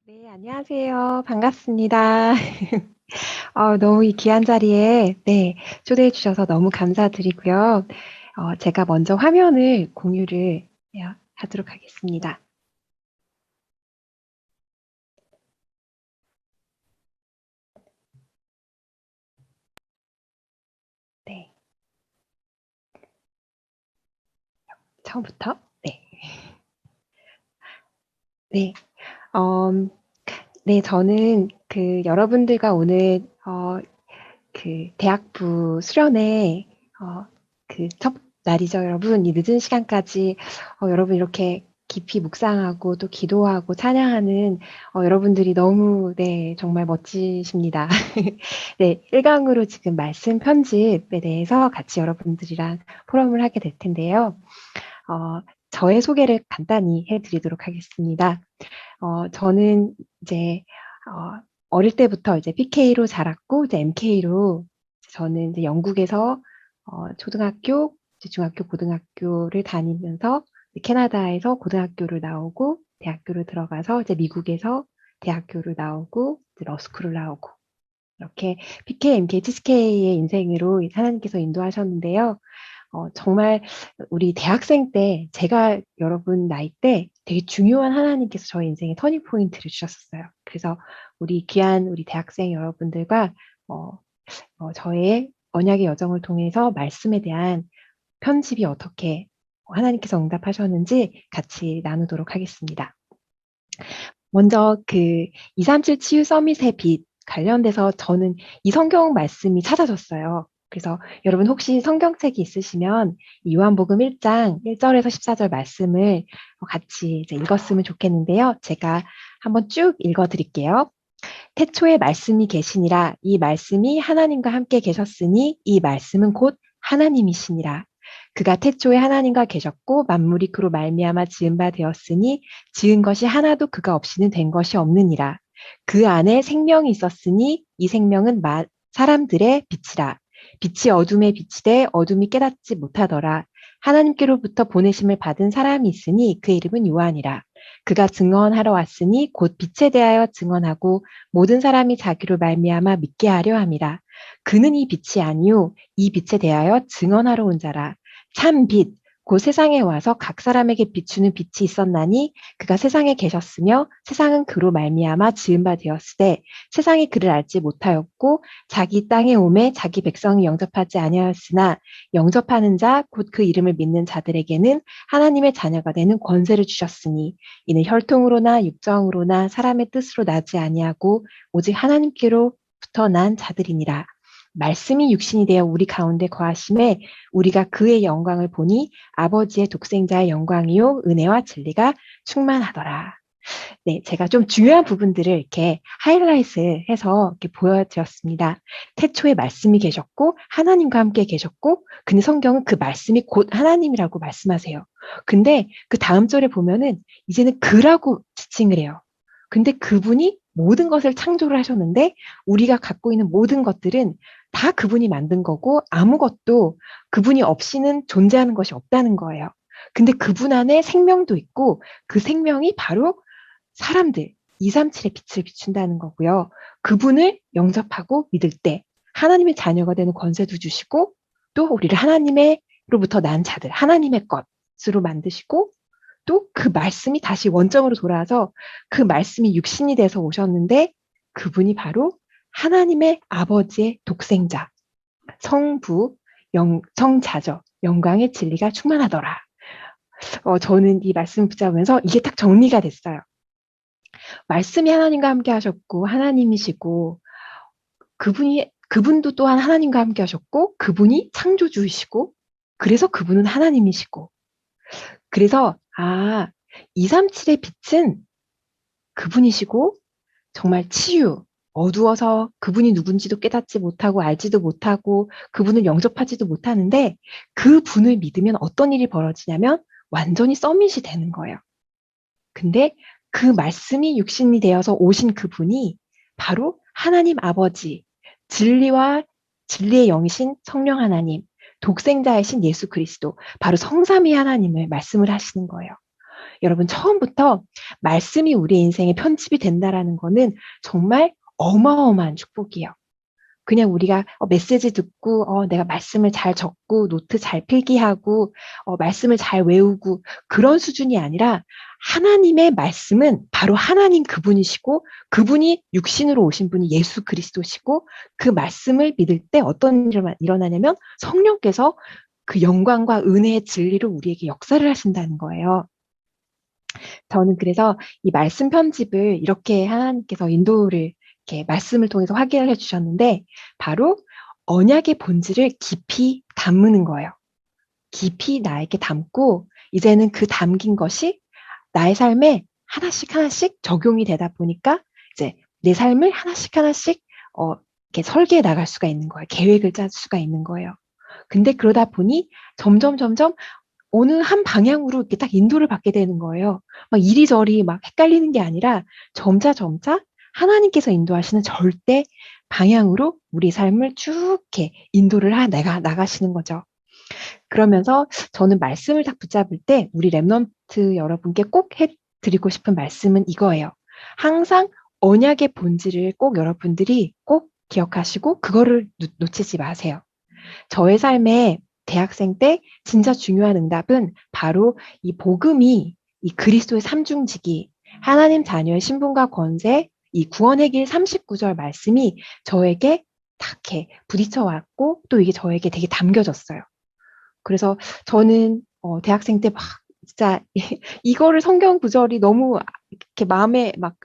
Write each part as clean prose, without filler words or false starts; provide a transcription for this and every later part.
네, 안녕하세요. 반갑습니다. 너무 이 귀한 자리에 네, 초대해 주셔서 너무 감사드리고요. 제가 먼저 화면을 공유를 하도록 하겠습니다. 네, 처음부터? 네. 네. 어, 네, 저는 여러분들과 오늘 대학부 수련회 첫 날이죠, 여러분. 이 늦은 시간까지 여러분 이렇게 깊이 묵상하고 또 기도하고 찬양하는 여러분들이 너무 네, 정말 멋지십니다. 네, 1강으로 지금 말씀 편집에 대해서 같이 여러분들이랑 포럼을 하게 될 텐데요. 저의 소개를 간단히 해드리도록 하겠습니다. 저는 이제 어릴 때부터 이제 PK로 자랐고 이제 MK로 저는 이제 영국에서 초등학교, 이제 중학교, 고등학교를 다니면서 캐나다에서 고등학교를 나오고 대학교를 들어가서 이제 미국에서 대학교를 나오고 이제 러스쿨을 나오고 이렇게 PK, MK, TCK의 인생으로 하나님께서 인도하셨는데요. 정말 우리 대학생 때 제가 여러분 나이 때 되게 중요한 하나님께서 저의 인생의 터닝 포인트를 주셨었어요. 그래서 우리 귀한 우리 대학생 여러분들과 저의 언약의 여정을 통해서 말씀에 대한 편집이 어떻게 하나님께서 응답하셨는지 같이 나누도록 하겠습니다. 먼저 237 치유 서밋의 빛 관련돼서 저는 이 성경 말씀이 찾아졌어요. 그래서 여러분 혹시 성경책이 있으시면 요한복음 1장 1절에서 14절 말씀을 같이 이제 읽었으면 좋겠는데요. 제가 한번 쭉 읽어드릴게요. 태초에 말씀이 계시니라. 이 말씀이 하나님과 함께 계셨으니 이 말씀은 곧 하나님이시니라. 그가 태초에 하나님과 계셨고 만물이 그로 말미암아 지은 바 되었으니 지은 것이 하나도 그가 없이는 된 것이 없느니라. 그 안에 생명이 있었으니 이 생명은 사람들의 빛이라. 빛이 어둠에 비치되 어둠이 깨닫지 못하더라. 하나님께로부터 보내심을 받은 사람이 있으니 그 이름은 요한이라. 그가 증언하러 왔으니 곧 빛에 대하여 증언하고 모든 사람이 자기로 말미암아 믿게 하려 함이라. 그는 이 빛이 아니요 이 빛에 대하여 증언하러 온 자라. 참 빛, 곧 세상에 와서 각 사람에게 비추는 빛이 있었나니 그가 세상에 계셨으며 세상은 그로 말미암아 지은 바 되었으되 세상이 그를 알지 못하였고 자기 땅에 오매 자기 백성이 영접하지 아니하였으나 영접하는 자 곧 그 이름을 믿는 자들에게는 하나님의 자녀가 되는 권세를 주셨으니 이는 혈통으로나 육정으로나 사람의 뜻으로 나지 아니하고 오직 하나님께로부터 난 자들이니라. 말씀이 육신이 되어 우리 가운데 거하심에 우리가 그의 영광을 보니 아버지의 독생자의 영광이요 은혜와 진리가 충만하더라. 네, 제가 좀 중요한 부분들을 이렇게 하이라이트 해서 이렇게 보여드렸습니다. 태초에 말씀이 계셨고 하나님과 함께 계셨고 근데 성경은 그 말씀이 곧 하나님이라고 말씀하세요. 근데 그 다음 절에 보면은 이제는 그라고 지칭을 해요. 근데 그분이 모든 것을 창조를 하셨는데 우리가 갖고 있는 모든 것들은 다 그분이 만든 거고 아무것도 그분이 없이는 존재하는 것이 없다는 거예요. 근데 그분 안에 생명도 있고 그 생명이 바로 사람들, 237의 빛을 비춘다는 거고요. 그분을 영접하고 믿을 때 하나님의 자녀가 되는 권세도 주시고 또 우리를 하나님의로부터 난 자들, 하나님의 것으로 만드시고 또 그 말씀이 다시 원점으로 돌아와서 그 말씀이 육신이 돼서 오셨는데 그분이 바로 하나님의 아버지의 독생자, 성부, 성자죠. 영광의 진리가 충만하더라. 저는 이 말씀 붙잡으면서 이게 딱 정리가 됐어요. 말씀이 하나님과 함께 하셨고 하나님이시고 그분도 또한 하나님과 함께 하셨고 그분이 창조주이시고 그래서 그분은 하나님이시고 그래서 237의 빛은 그분이시고 정말 치유 어두워서 그분이 누군지도 깨닫지 못하고 알지도 못하고 그분을 영접하지도 못하는데 그분을 믿으면 어떤 일이 벌어지냐면 완전히 서밋이 되는 거예요. 근데 그 말씀이 육신이 되어서 오신 그분이 바로 하나님 아버지, 진리와 진리의 영이신 성령 하나님, 독생자이신 예수 그리스도, 바로 성삼위 하나님을 말씀을 하시는 거예요. 여러분 처음부터 말씀이 우리 인생에 편집이 된다라는 거는 정말 어마어마한 축복이에요. 그냥 우리가 메시지 듣고 내가 말씀을 잘 적고 노트 잘 필기하고 말씀을 잘 외우고 그런 수준이 아니라 하나님의 말씀은 바로 하나님 그분이시고 그분이 육신으로 오신 분이 예수 그리스도시고 그 말씀을 믿을 때 어떤 일이 일어나냐면 성령께서 그 영광과 은혜의 진리로 우리에게 역사를 하신다는 거예요. 저는 그래서 이 말씀 편집을 이렇게 하나님께서 인도를 이렇게 말씀을 통해서 확인을 해주셨는데 바로 언약의 본질을 깊이 담는 거예요. 깊이 나에게 담고 이제는 그 담긴 것이 나의 삶에 하나씩 하나씩 적용이 되다 보니까 이제 내 삶을 하나씩 하나씩 이렇게 설계해 나갈 수가 있는 거예요. 계획을 짤 수가 있는 거예요. 근데 그러다 보니 점점 어느 한 방향으로 이렇게 딱 인도를 받게 되는 거예요. 막 이리저리 막 헷갈리는 게 아니라 점차 하나님께서 인도하시는 절대 방향으로 우리 삶을 쭉 이렇게 인도를 나가시는 거죠. 그러면서 저는 말씀을 딱 붙잡을 때 우리 랩넌트 여러분께 꼭 해드리고 싶은 말씀은 이거예요. 항상 언약의 본질을 꼭 여러분들이 꼭 기억하시고 그거를 놓치지 마세요. 저의 삶에 대학생 때 진짜 중요한 응답은 바로 이 복음이 이 그리스도의 삼중직이 하나님 자녀의 신분과 권세 이 구원의 길 39절 말씀이 저에게 딱 이렇게 부딪혀 왔고 또 이게 저에게 되게 담겨졌어요. 그래서 저는 대학생 때 막 진짜 이거를 성경 구절이 너무 이렇게 마음에 막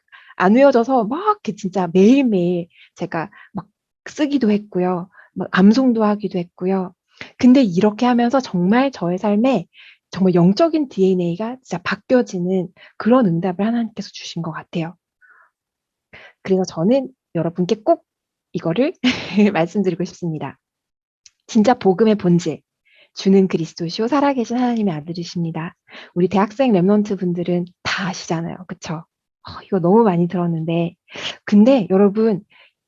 안 외워져서 막 이렇게 진짜 매일매일 제가 막 쓰기도 했고요. 막 암송도 하기도 했고요. 근데 이렇게 하면서 정말 저의 삶에 정말 영적인 DNA가 진짜 바뀌어지는 그런 응답을 하나님께서 주신 것 같아요. 그래서 저는 여러분께 꼭 이거를 말씀드리고 싶습니다. 진짜 복음의 본질, 주는 그리스도시요 살아계신 하나님의 아들이십니다. 우리 대학생 랩넌트 분들은 다 아시잖아요. 그쵸? 이거 너무 많이 들었는데 근데 여러분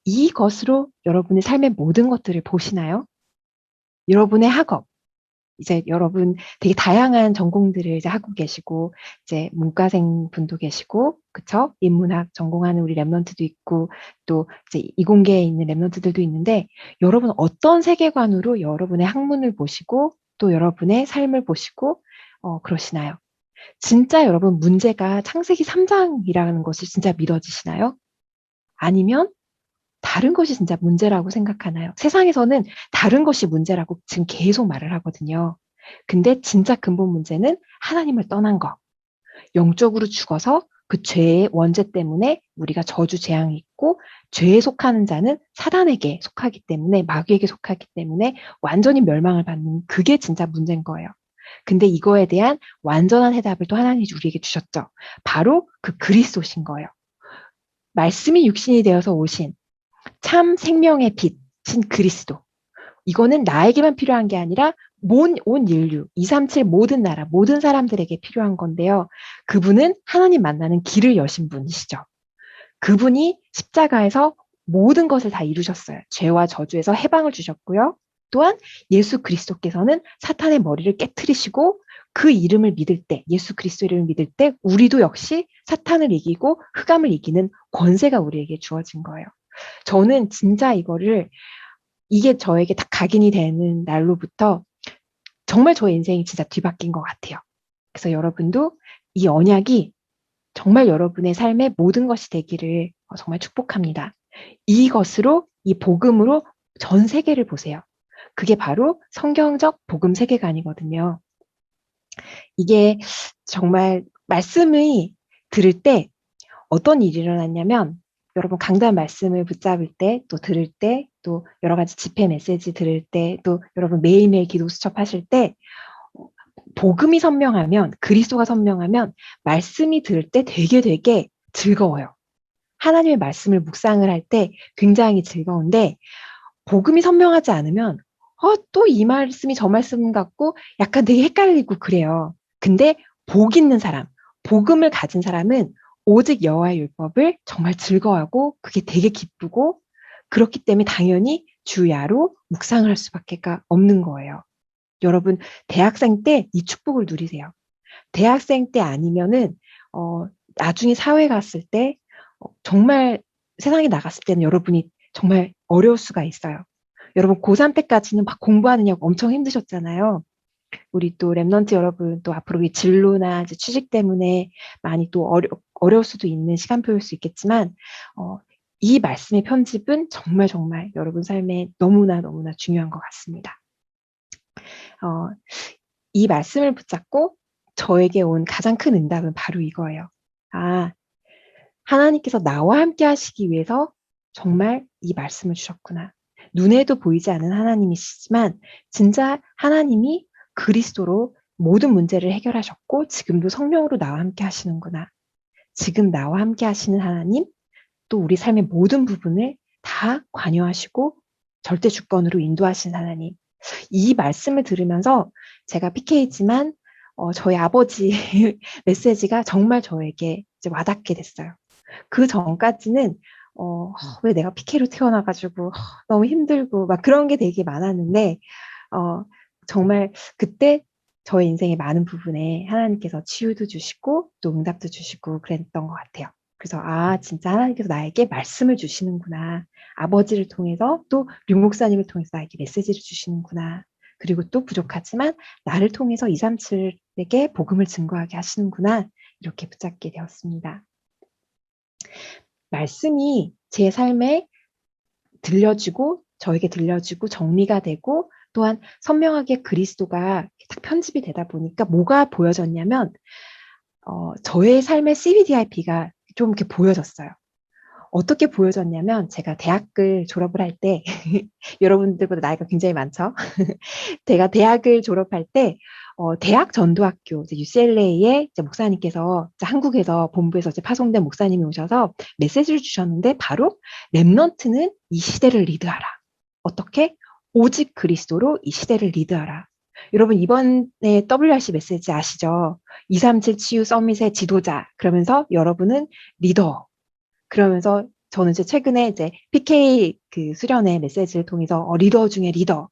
이것으로 여러분의 삶의 모든 것들을 보시나요? 여러분의 학업, 이제 여러분 되게 다양한 전공들을 이제 하고 계시고 이제 문과생 분도 계시고 그쵸? 인문학 전공하는 우리 랩넌트도 있고 또 이제 이공계에 있는 랩넌트들도 있는데 여러분 어떤 세계관으로 여러분의 학문을 보시고 또 여러분의 삶을 보시고 그러시나요? 진짜 여러분 문제가 창세기 3장이라는 것이 진짜 믿어지시나요? 아니면 다른 것이 진짜 문제라고 생각하나요? 세상에서는 다른 것이 문제라고 지금 계속 말을 하거든요. 근데 진짜 근본 문제는 하나님을 떠난 거. 영적으로 죽어서 그 죄의 원죄 때문에 우리가 저주 재앙이 있고 죄에 속하는 자는 사단에게 속하기 때문에 마귀에게 속하기 때문에 완전히 멸망을 받는 그게 진짜 문제인 거예요. 근데 이거에 대한 완전한 해답을 또 하나님이 우리에게 주셨죠. 바로 그 그리스도신 거예요. 말씀이 육신이 되어서 오신 참 생명의 빛인 그리스도. 이거는 나에게만 필요한 게 아니라 온 인류, 237 모든 나라, 모든 사람들에게 필요한 건데요. 그분은 하나님 만나는 길을 여신 분이시죠. 그분이 십자가에서 모든 것을 다 이루셨어요. 죄와 저주에서 해방을 주셨고요. 또한 예수 그리스도께서는 사탄의 머리를 깨트리시고 그 이름을 믿을 때, 예수 그리스도 이름을 믿을 때 우리도 역시 사탄을 이기고 흑암을 이기는 권세가 우리에게 주어진 거예요. 저는 진짜 이게 저에게 딱 각인이 되는 날로부터 정말 저의 인생이 진짜 뒤바뀐 것 같아요. 그래서 여러분도 이 언약이 정말 여러분의 삶의 모든 것이 되기를 정말 축복합니다. 이것으로, 이 복음으로 전 세계를 보세요. 그게 바로 성경적 복음 세계관이거든요. 이게 정말 말씀을 들을 때 어떤 일이 일어났냐면 여러분 강단 말씀을 붙잡을 때 또 들을 때 또 여러 가지 집회 메시지 들을 때 또 여러분 매일매일 기도 수첩하실 때 복음이 선명하면 그리스도가 선명하면 말씀이 들을 때 되게 즐거워요. 하나님의 말씀을 묵상을 할 때 굉장히 즐거운데 복음이 선명하지 않으면 또 이 말씀이 저 말씀 같고 약간 되게 헷갈리고 그래요. 근데 복 있는 사람, 복음을 가진 사람은 오직 여호와의 율법을 정말 즐거워하고 그게 되게 기쁘고 그렇기 때문에 당연히 주야로 묵상을 할 수밖에 없는 거예요. 여러분 대학생 때 이 축복을 누리세요. 대학생 때 아니면은 나중에 사회 갔을 때 정말 세상에 나갔을 때는 여러분이 정말 어려울 수가 있어요. 여러분 고3 때까지는 막 공부하느냐고 엄청 힘드셨잖아요. 우리 또 랩넌트 여러분 또 앞으로 이 진로나 이제 취직 때문에 많이 또 어려울 수도 있는 시간표일 수 있겠지만 이 말씀의 편집은 정말 정말 여러분 삶에 너무나 너무나 중요한 것 같습니다. 이 말씀을 붙잡고 저에게 온 가장 큰 응답은 바로 이거예요. 아, 하나님께서 나와 함께 하시기 위해서 정말 이 말씀을 주셨구나. 눈에도 보이지 않는 하나님이시지만 진짜 하나님이 그리스도로 모든 문제를 해결하셨고 지금도 성령으로 나와 함께 하시는구나. 지금 나와 함께 하시는 하나님, 또 우리 삶의 모든 부분을 다 관여하시고 절대 주권으로 인도하신 하나님. 이 말씀을 들으면서 제가 PK지만 저희 아버지 메시지가 정말 저에게 이제 와닿게 됐어요. 그 전까지는 왜 내가 PK로 태어나가지고 너무 힘들고 막 그런 게 되게 많았는데 정말 그때 저의 인생의 많은 부분에 하나님께서 치유도 주시고 또 응답도 주시고 그랬던 것 같아요. 그래서 진짜 하나님께서 나에게 말씀을 주시는구나. 아버지를 통해서 또 류 목사님을 통해서 나에게 메시지를 주시는구나. 그리고 또 부족하지만 나를 통해서 237에게 복음을 증거하게 하시는구나. 이렇게 붙잡게 되었습니다. 말씀이 제 삶에 들려지고 저에게 들려지고 정리가 되고 또한 선명하게 그리스도가 딱 편집이 되다 보니까 뭐가 보여졌냐면 저의 삶의 CBDIP가 좀 이렇게 보여졌어요. 어떻게 보여졌냐면 제가 대학을 졸업을 할 때 여러분들보다 나이가 굉장히 많죠. 제가 대학을 졸업할 때 대학 전도학교 UCLA의 목사님께서 한국에서 본부에서 파송된 목사님이 오셔서 메시지를 주셨는데 바로 랩넌트는 이 시대를 리드하라. 어떻게? 오직 그리스도로 이 시대를 리드하라. 여러분 이번에 WRC 메시지 아시죠? 237 치유 서밋의 지도자. 그러면서 여러분은 리더. 그러면서 저는 최근에 PK 그 수련회 메시지를 통해서 리더 중에 리더.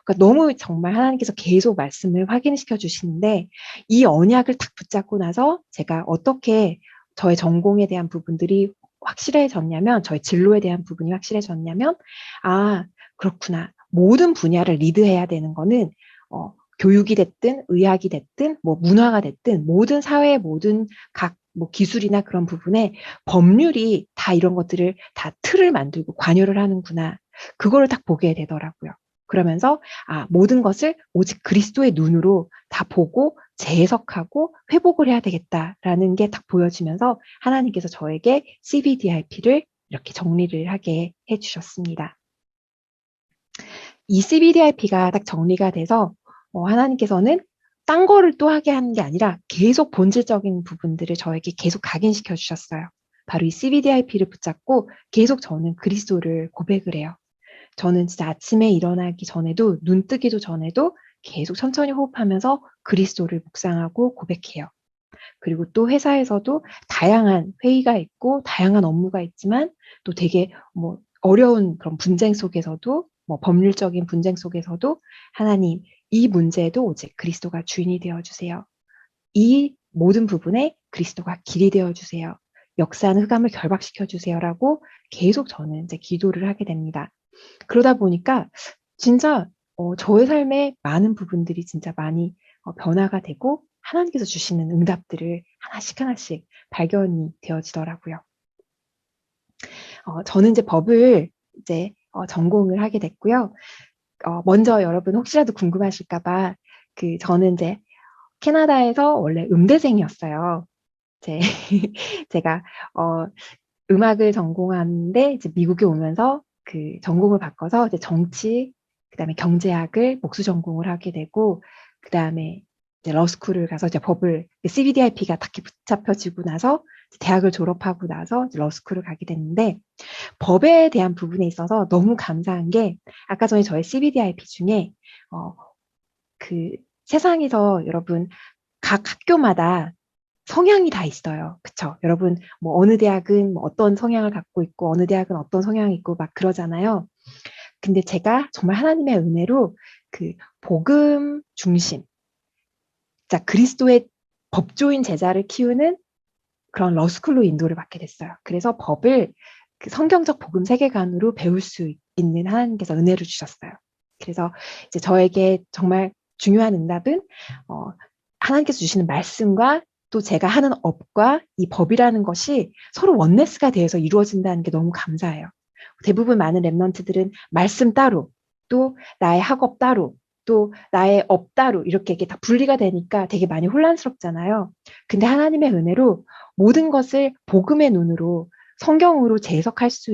그러니까 너무 정말 하나님께서 계속 말씀을 확인시켜 주시는데 이 언약을 딱 붙잡고 나서 제가 어떻게 저의 전공에 대한 부분들이 확실해졌냐면 저의 진로에 대한 부분이 확실해졌냐면 그렇구나. 모든 분야를 리드해야 되는 거는 교육이 됐든 의학이 됐든 뭐 문화가 됐든 모든 사회의 모든 각 기술이나 그런 부분에 법률이 다 이런 것들을 다 틀을 만들고 관여를 하는구나. 그거를 딱 보게 되더라고요. 그러면서 모든 것을 오직 그리스도의 눈으로 다 보고 재해석하고 회복을 해야 되겠다라는 게 딱 보여지면서 하나님께서 저에게 CBDIP를 이렇게 정리를 하게 해주셨습니다. 이 CBDIP가 딱 정리가 돼서 하나님께서는 딴 거를 또 하게 하는 게 아니라 계속 본질적인 부분들을 저에게 계속 각인시켜 주셨어요. 바로 이 CBDIP를 붙잡고 계속 저는 그리스도를 고백을 해요. 저는 진짜 아침에 일어나기 전에도 눈 뜨기도 전에도 계속 천천히 호흡하면서 그리스도를 묵상하고 고백해요. 그리고 또 회사에서도 다양한 회의가 있고 다양한 업무가 있지만 또 되게 어려운 그런 분쟁 속에서도 법률적인 분쟁 속에서도 하나님 이 문제에도 오직 그리스도가 주인이 되어주세요. 이 모든 부분에 그리스도가 길이 되어주세요. 역사는 흑암을 결박시켜주세요라고 계속 저는 기도를 하게 됩니다. 그러다 보니까 진짜 저의 삶의 많은 부분들이 진짜 많이 변화가 되고 하나님께서 주시는 응답들을 하나씩 하나씩 발견이 되어지더라고요. 저는 법을 전공을 하게 됐고요. 먼저 여러분 혹시라도 궁금하실까봐 저는 캐나다에서 원래 음대생이었어요. 제가 음악을 전공하는데 미국에 오면서 전공을 바꿔서 정치, 그다음에 경제학을 복수 전공을 하게 되고 그다음에 러스쿨을 가서 법을 CBDIP가 딱 붙잡혀지고 나서 대학을 졸업하고 나서 러스쿨을 가게 됐는데 법에 대한 부분에 있어서 너무 감사한 게 아까 전에 저의 CBDIP 중에 세상에서 여러분 각 학교마다 성향이 다 있어요. 그쵸? 여러분, 어느 대학은 어떤 성향을 갖고 있고, 어느 대학은 어떤 성향이 있고, 막 그러잖아요. 근데 제가 정말 하나님의 은혜로 복음 중심, 자, 그리스도의 법조인 제자를 키우는 그런 러스쿨로 인도를 받게 됐어요. 그래서 법을 그 성경적 복음 세계관으로 배울 수 있는 하나님께서 은혜를 주셨어요. 그래서 이제 저에게 정말 중요한 응답은 하나님께서 주시는 말씀과 또 제가 하는 업과 이 법이라는 것이 서로 원네스가 되어서 이루어진다는 게 너무 감사해요. 대부분 많은 랩런트들은 말씀 따로, 또 나의 학업 따로, 또 나의 업 따로 이렇게 다 분리가 되니까 되게 많이 혼란스럽잖아요. 근데 하나님의 은혜로 모든 것을 복음의 눈으로 성경으로 재해석할 수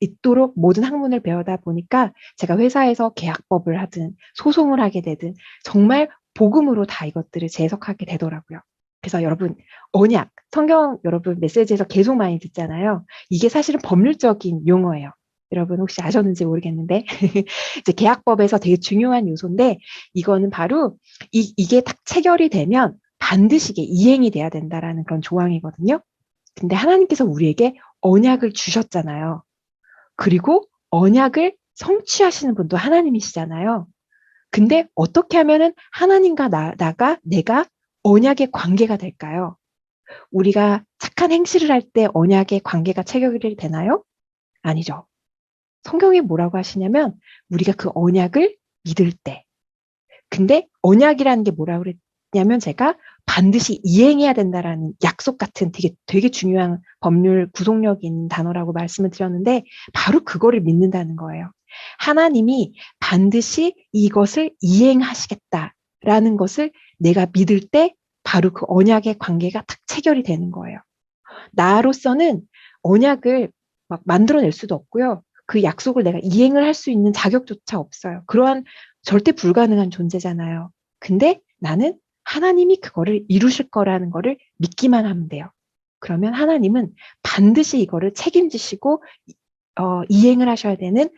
있도록 모든 학문을 배우다 보니까 제가 회사에서 계약법을 하든 소송을 하게 되든 정말 복음으로 다 이것들을 재해석하게 되더라고요. 그래서 여러분, 언약, 성경 여러분 메시지에서 계속 많이 듣잖아요. 이게 사실은 법률적인 용어예요. 여러분 혹시 아셨는지 모르겠는데 이제 계약법에서 되게 중요한 요소인데 이거는 바로 이게 딱 체결이 되면 반드시 이게 이행이 돼야 된다라는 그런 조항이거든요. 근데 하나님께서 우리에게 언약을 주셨잖아요. 그리고 언약을 성취하시는 분도 하나님이시잖아요. 근데 어떻게 하면은 하나님과 내가 언약의 관계가 될까요? 우리가 착한 행실을 할 때 언약의 관계가 체결이 되나요? 아니죠. 성경이 뭐라고 하시냐면 우리가 그 언약을 믿을 때. 근데 언약이라는 게 뭐라고 그랬냐면 제가 반드시 이행해야 된다라는 약속 같은 되게 중요한 법률 구속력 있는 단어라고 말씀을 드렸는데 바로 그거를 믿는다는 거예요. 하나님이 반드시 이것을 이행하시겠다라는 것을 내가 믿을 때 바로 그 언약의 관계가 딱 체결이 되는 거예요. 나로서는 언약을 막 만들어낼 수도 없고요. 그 약속을 내가 이행을 할 수 있는 자격조차 없어요. 그러한 절대 불가능한 존재잖아요. 근데 나는 하나님이 그거를 이루실 거라는 거를 믿기만 하면 돼요. 그러면 하나님은 반드시 이거를 책임지시고 이행을 하셔야 되는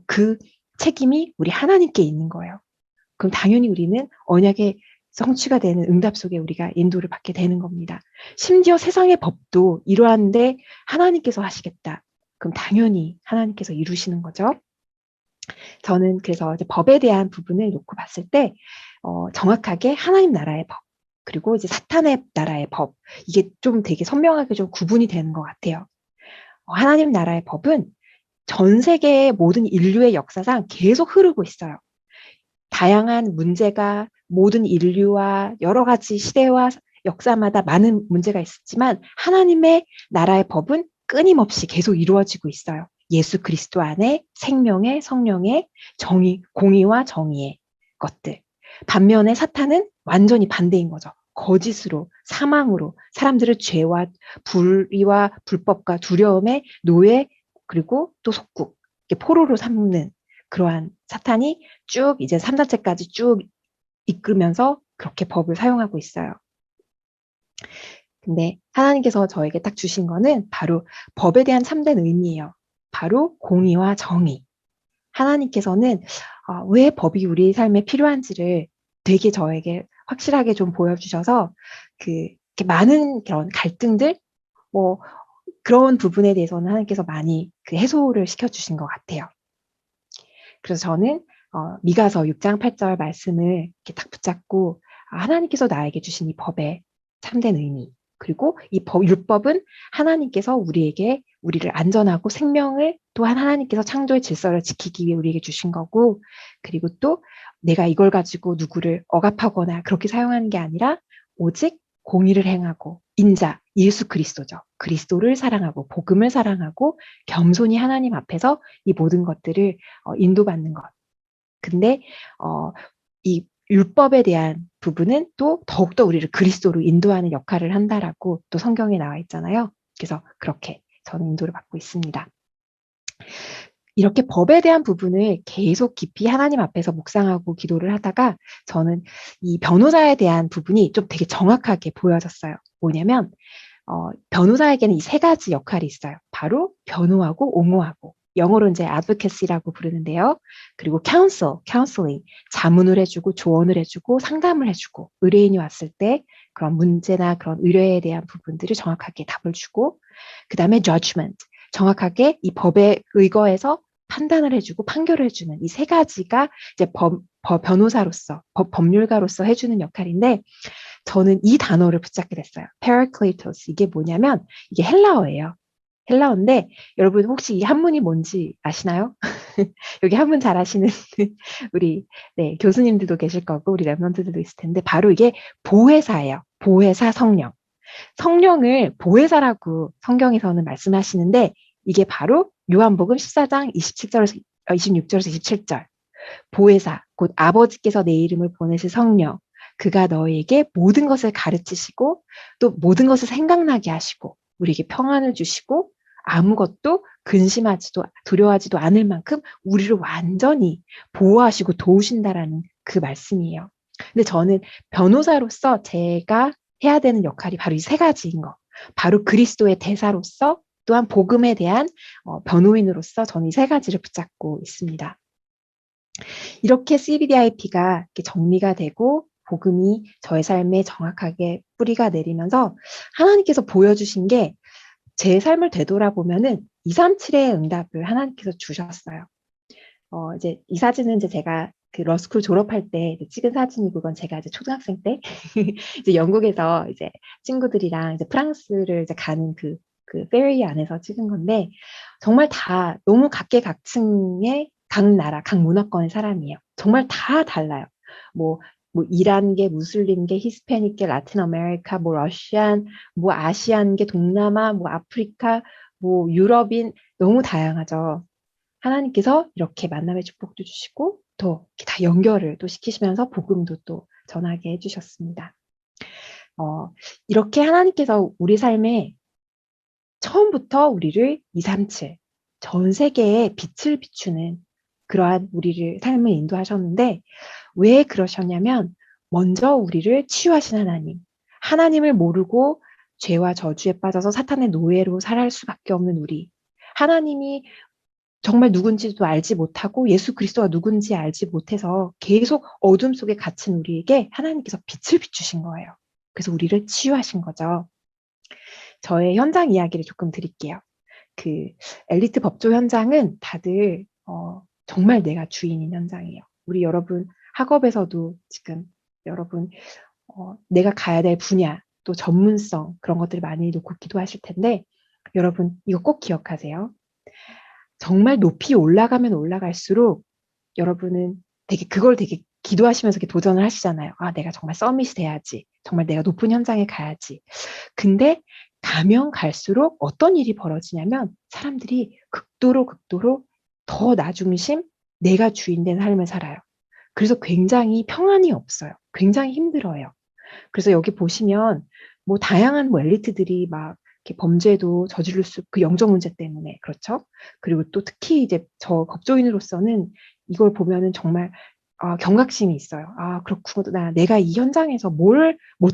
그 책임이 우리 하나님께 있는 거예요. 그럼 당연히 우리는 언약의 성취가 되는 응답 속에 우리가 인도를 받게 되는 겁니다. 심지어 세상의 법도 이러한데 하나님께서 하시겠다. 그럼 당연히 하나님께서 이루시는 거죠. 저는 그래서 이제 법에 대한 부분을 놓고 봤을 때 정확하게 하나님 나라의 법 그리고 이제 사탄의 나라의 법 이게 좀 되게 선명하게 좀 구분이 되는 것 같아요. 하나님 나라의 법은 전 세계의 모든 인류의 역사상 계속 흐르고 있어요. 다양한 문제가 모든 인류와 여러 가지 시대와 역사마다 많은 문제가 있었지만 하나님의 나라의 법은 끊임없이 계속 이루어지고 있어요. 예수 그리스도 안에 생명의 성령의 정의, 공의와 정의의 것들. 반면에 사탄은 완전히 반대인 거죠. 거짓으로, 사망으로 사람들을 죄와 불의와 불법과 두려움의 노예 그리고 또 속국, 포로로 삼는 그러한 사탄이 쭉 이제 3단체까지 쭉 이끌면서 그렇게 법을 사용하고 있어요. 근데 하나님께서 저에게 딱 주신 거는 바로 법에 대한 참된 의미예요. 바로 공의와 정의. 하나님께서는 왜 법이 우리 삶에 필요한지를 되게 저에게 확실하게 좀 보여주셔서 이렇게 많은 그런 갈등들, 뭐 그런 부분에 대해서는 하나님께서 많이 해소를 시켜주신 것 같아요. 그래서 저는 미가서 6장 8절 말씀을 이렇게 딱 붙잡고 하나님께서 나에게 주신 이 법의 참된 의미 그리고 이 율법은 하나님께서 우리를 안전하고 생명을 또한 하나님께서 창조의 질서를 지키기 위해 우리에게 주신 거고 그리고 또 내가 이걸 가지고 누구를 억압하거나 그렇게 사용하는 게 아니라 오직 공의를 행하고 인자 예수 그리스도죠. 그리스도를 사랑하고 복음을 사랑하고 겸손히 하나님 앞에서 이 모든 것들을 인도받는 것. 근데 이 율법에 대한 부분은 또 더욱더 우리를 그리스도로 인도하는 역할을 한다라고 또 성경에 나와 있잖아요. 그래서 그렇게 저는 인도를 받고 있습니다. 이렇게 법에 대한 부분을 계속 깊이 하나님 앞에서 묵상하고 기도를 하다가 저는 이 변호사에 대한 부분이 좀 되게 정확하게 보여졌어요. 뭐냐면 변호사에게는 이 세 가지 역할이 있어요. 바로 변호하고 옹호하고 영어로 이제 advocacy라고 부르는데요. 그리고 counseling, 자문을 해주고 조언을 해주고 상담을 해주고 의뢰인이 왔을 때 그런 문제나 그런 의뢰에 대한 부분들을 정확하게 답을 주고 그 다음에 judgment, 정확하게 이 법에 의거해서 판단을 해주고 판결을 해주는 이 세 가지가 이제 변호사로서, 법률가로서 해주는 역할인데 저는 이 단어를 붙잡게 됐어요. Parakletos. 이게 뭐냐면 이게 헬라어예요. 헬라어인데 여러분 혹시 이 한문이 뭔지 아시나요? 여기 한문 잘 아시는 우리 네, 교수님들도 계실 거고 우리 랩런트들도 있을 텐데 바로 이게 보혜사예요. 보혜사 성령. 성령을 보혜사라고 성경에서는 말씀하시는데 이게 바로 요한복음 14장 27절에서 26절에서 27절. 보혜사, 곧 아버지께서 내 이름을 보내실 성령. 그가 너에게 모든 것을 가르치시고 또 모든 것을 생각나게 하시고 우리에게 평안을 주시고 아무것도 근심하지도 두려워하지도 않을 만큼 우리를 완전히 보호하시고 도우신다라는 그 말씀이에요. 근데 저는 변호사로서 제가 해야 되는 역할이 바로 이 세 가지인 거. 바로 그리스도의 대사로서 또한 복음에 대한 변호인으로서 저는 이 세 가지를 붙잡고 있습니다. 이렇게 CBDIP가 정리가 되고 복음이 저의 삶에 정확하게 뿌리가 내리면서 하나님께서 보여주신 게 제 삶을 되돌아보면은 237의 응답을 하나님께서 주셨어요. 이제 이 사진은 이제 제가 그 러스쿨 졸업할 때 찍은 사진이고 그건 제가 이제 초등학생 때 이제 영국에서 이제 친구들이랑 이제 프랑스를 이제 가는 그 페리 안에서 찍은 건데 정말 다 너무 각계각층의 각 나라, 각 문화권의 사람이에요. 정말 다 달라요. 뭐 이란계, 무슬림계, 히스패닉계, 라틴 아메리카, 뭐 러시안, 뭐 아시안계, 동남아, 뭐 아프리카, 뭐 유럽인 너무 다양하죠. 하나님께서 이렇게 만남의 축복도 주시고 또 이렇게 다 연결을 또 시키시면서 복음도 또 전하게 해주셨습니다. 이렇게 하나님께서 우리 삶에 처음부터 우리를 237, 전 세계에 빛을 비추는 그러한 우리를 삶을 인도하셨는데 왜 그러셨냐면 먼저 우리를 치유하신 하나님, 하나님을 모르고 죄와 저주에 빠져서 사탄의 노예로 살아갈 수밖에 없는 우리, 하나님이 정말 누군지도 알지 못하고 예수 그리스도가 누군지 알지 못해서 계속 어둠 속에 갇힌 우리에게 하나님께서 빛을 비추신 거예요. 그래서 우리를 치유하신 거죠. 저의 현장 이야기를 조금 드릴게요. 그 엘리트 법조 현장은 다들 정말 내가 주인인 현장이에요. 우리 여러분 학업에서도 지금 여러분 내가 가야 될 분야 또 전문성 그런 것들을 많이 놓고 기도하실 텐데 여러분 이거 꼭 기억하세요. 정말 높이 올라가면 올라갈수록 여러분은 그걸 되게 기도하시면서 이렇게 도전을 하시잖아요. 아, 내가 정말 서밋이 돼야지. 정말 내가 높은 현장에 가야지. 근데 가면 갈수록 어떤 일이 벌어지냐면 사람들이 극도로 더 나중심, 내가 주인된 삶을 살아요. 그래서 굉장히 평안이 없어요. 굉장히 힘들어요. 그래서 여기 보시면 뭐 다양한 뭐 엘리트들이 막 이렇게 범죄도 저지를 그 영적 문제 때문에 그렇죠. 그리고 또 특히 이제 저 법조인으로서는 이걸 보면은 정말 경각심이 있어요. 아 그렇구나. 내가 이 현장에서 뭐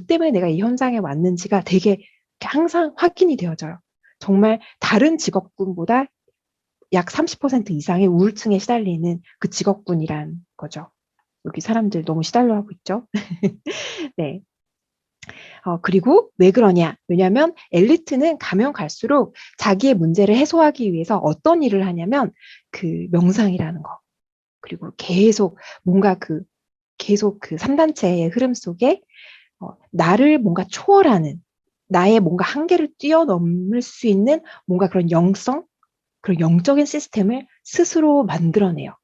때문에 내가 이 현장에 왔는지가 되게 항상 확인이 되어져요. 정말 다른 직업군보다 약 30% 이상의 우울증에 시달리는 그 직업군이란 거죠. 여기 사람들 너무 시달려하고 있죠. 네. 그리고 왜 그러냐? 왜냐하면 엘리트는 가면 갈수록 자기의 문제를 해소하기 위해서 어떤 일을 하냐면 그 명상이라는 거. 그리고 계속 뭔가 계속 그 3단체의 흐름 속에 나를 뭔가 초월하는 나의 뭔가 한계를 뛰어넘을 수 있는 뭔가 그런 영성, 그런 영적인 시스템을 스스로 만들어내요.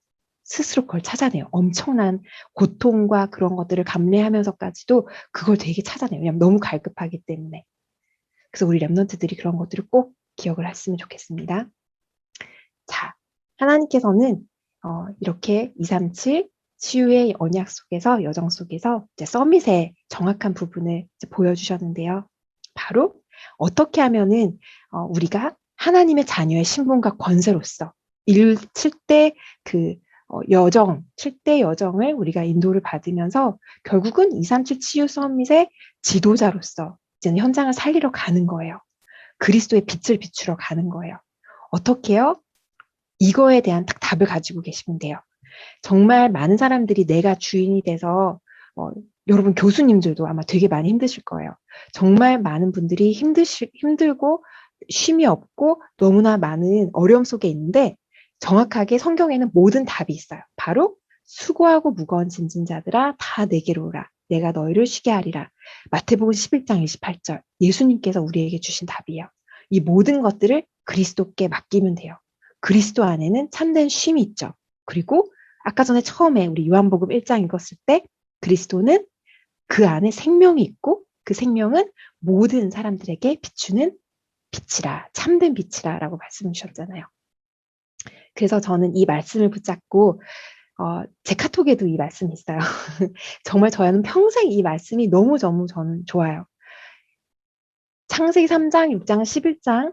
스스로 그걸 찾아내요. 엄청난 고통과 그런 것들을 감내하면서까지도 그걸 되게 찾아내요. 왜냐하면 너무 갈급하기 때문에. 그래서 우리 랩런트들이 그런 것들을 꼭 기억을 했으면 좋겠습니다. 자, 하나님께서는 이렇게 237 치유의 언약 속에서 여정 속에서 이제 서밋의 정확한 부분을 이제 보여주셨는데요. 바로 어떻게 하면은 우리가 하나님의 자녀의 신분과 권세로서 7대 여정, 7대 여정을 우리가 인도를 받으면서 결국은 237 치유 서밋의 지도자로서 이제는 현장을 살리러 가는 거예요. 그리스도의 빛을 비추러 가는 거예요. 어떻게요? 이거에 대한 딱 답을 가지고 계시면 돼요. 정말 많은 사람들이 내가 주인이 돼서 여러분 교수님들도 아마 되게 많이 힘드실 거예요. 정말 많은 분들이 힘들고 쉼이 없고 너무나 많은 어려움 속에 있는데 정확하게 성경에는 모든 답이 있어요. 바로 수고하고 무거운 짐진 자들아 다 내게로 오라. 내가 너희를 쉬게 하리라. 마태복음 11장 28절. 예수님께서 우리에게 주신 답이에요. 이 모든 것들을 그리스도께 맡기면 돼요. 그리스도 안에는 참된 쉼이 있죠. 그리고 아까 전에 처음에 우리 요한복음 1장 읽었을 때 그리스도는 그 안에 생명이 있고 그 생명은 모든 사람들에게 비추는 빛이라, 참된 빛이라 라고 말씀을 주셨잖아요. 그래서 저는 이 말씀을 붙잡고 제 카톡에도 이 말씀이 있어요. 정말 저는 평생 이 말씀이 너무 저는 좋아요. 창세기 3장, 6장, 11장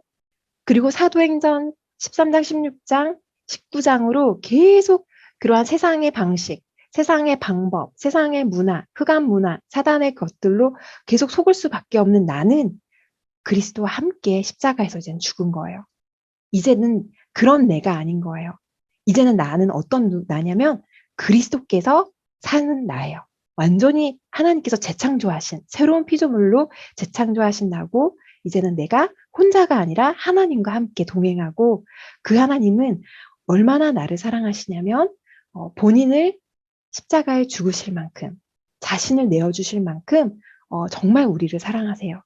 그리고 사도행전 13장, 16장, 19장으로 계속 그러한 세상의 방식, 세상의 방법, 세상의 문화, 흑암 문화, 사단의 것들로 계속 속을 수밖에 없는 나는 그리스도와 함께 십자가에서 이제는 죽은 거예요. 이제는 그런 내가 아닌 거예요. 이제는 나는 어떤 나냐면 그리스도께서 사는 나예요. 완전히 하나님께서 재창조하신 새로운 피조물로 재창조하신 나고 이제는 내가 혼자가 아니라 하나님과 함께 동행하고 그 하나님은 얼마나 나를 사랑하시냐면 본인을 십자가에 죽으실 만큼 자신을 내어주실 만큼 정말 우리를 사랑하세요.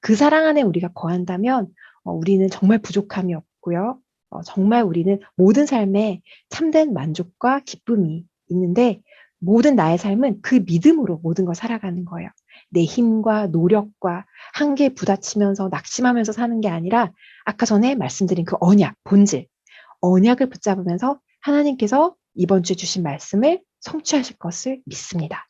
그 사랑 안에 우리가 거한다면 우리는 정말 부족함이 없고요. 정말 우리는 모든 삶에 참된 만족과 기쁨이 있는데 모든 나의 삶은 그 믿음으로 모든 걸 살아가는 거예요. 내 힘과 노력과 한계에 부딪히면서 낙심하면서 사는 게 아니라 아까 전에 말씀드린 그 언약, 본질, 언약을 붙잡으면서 하나님께서 이번 주에 주신 말씀을 성취하실 것을 믿습니다.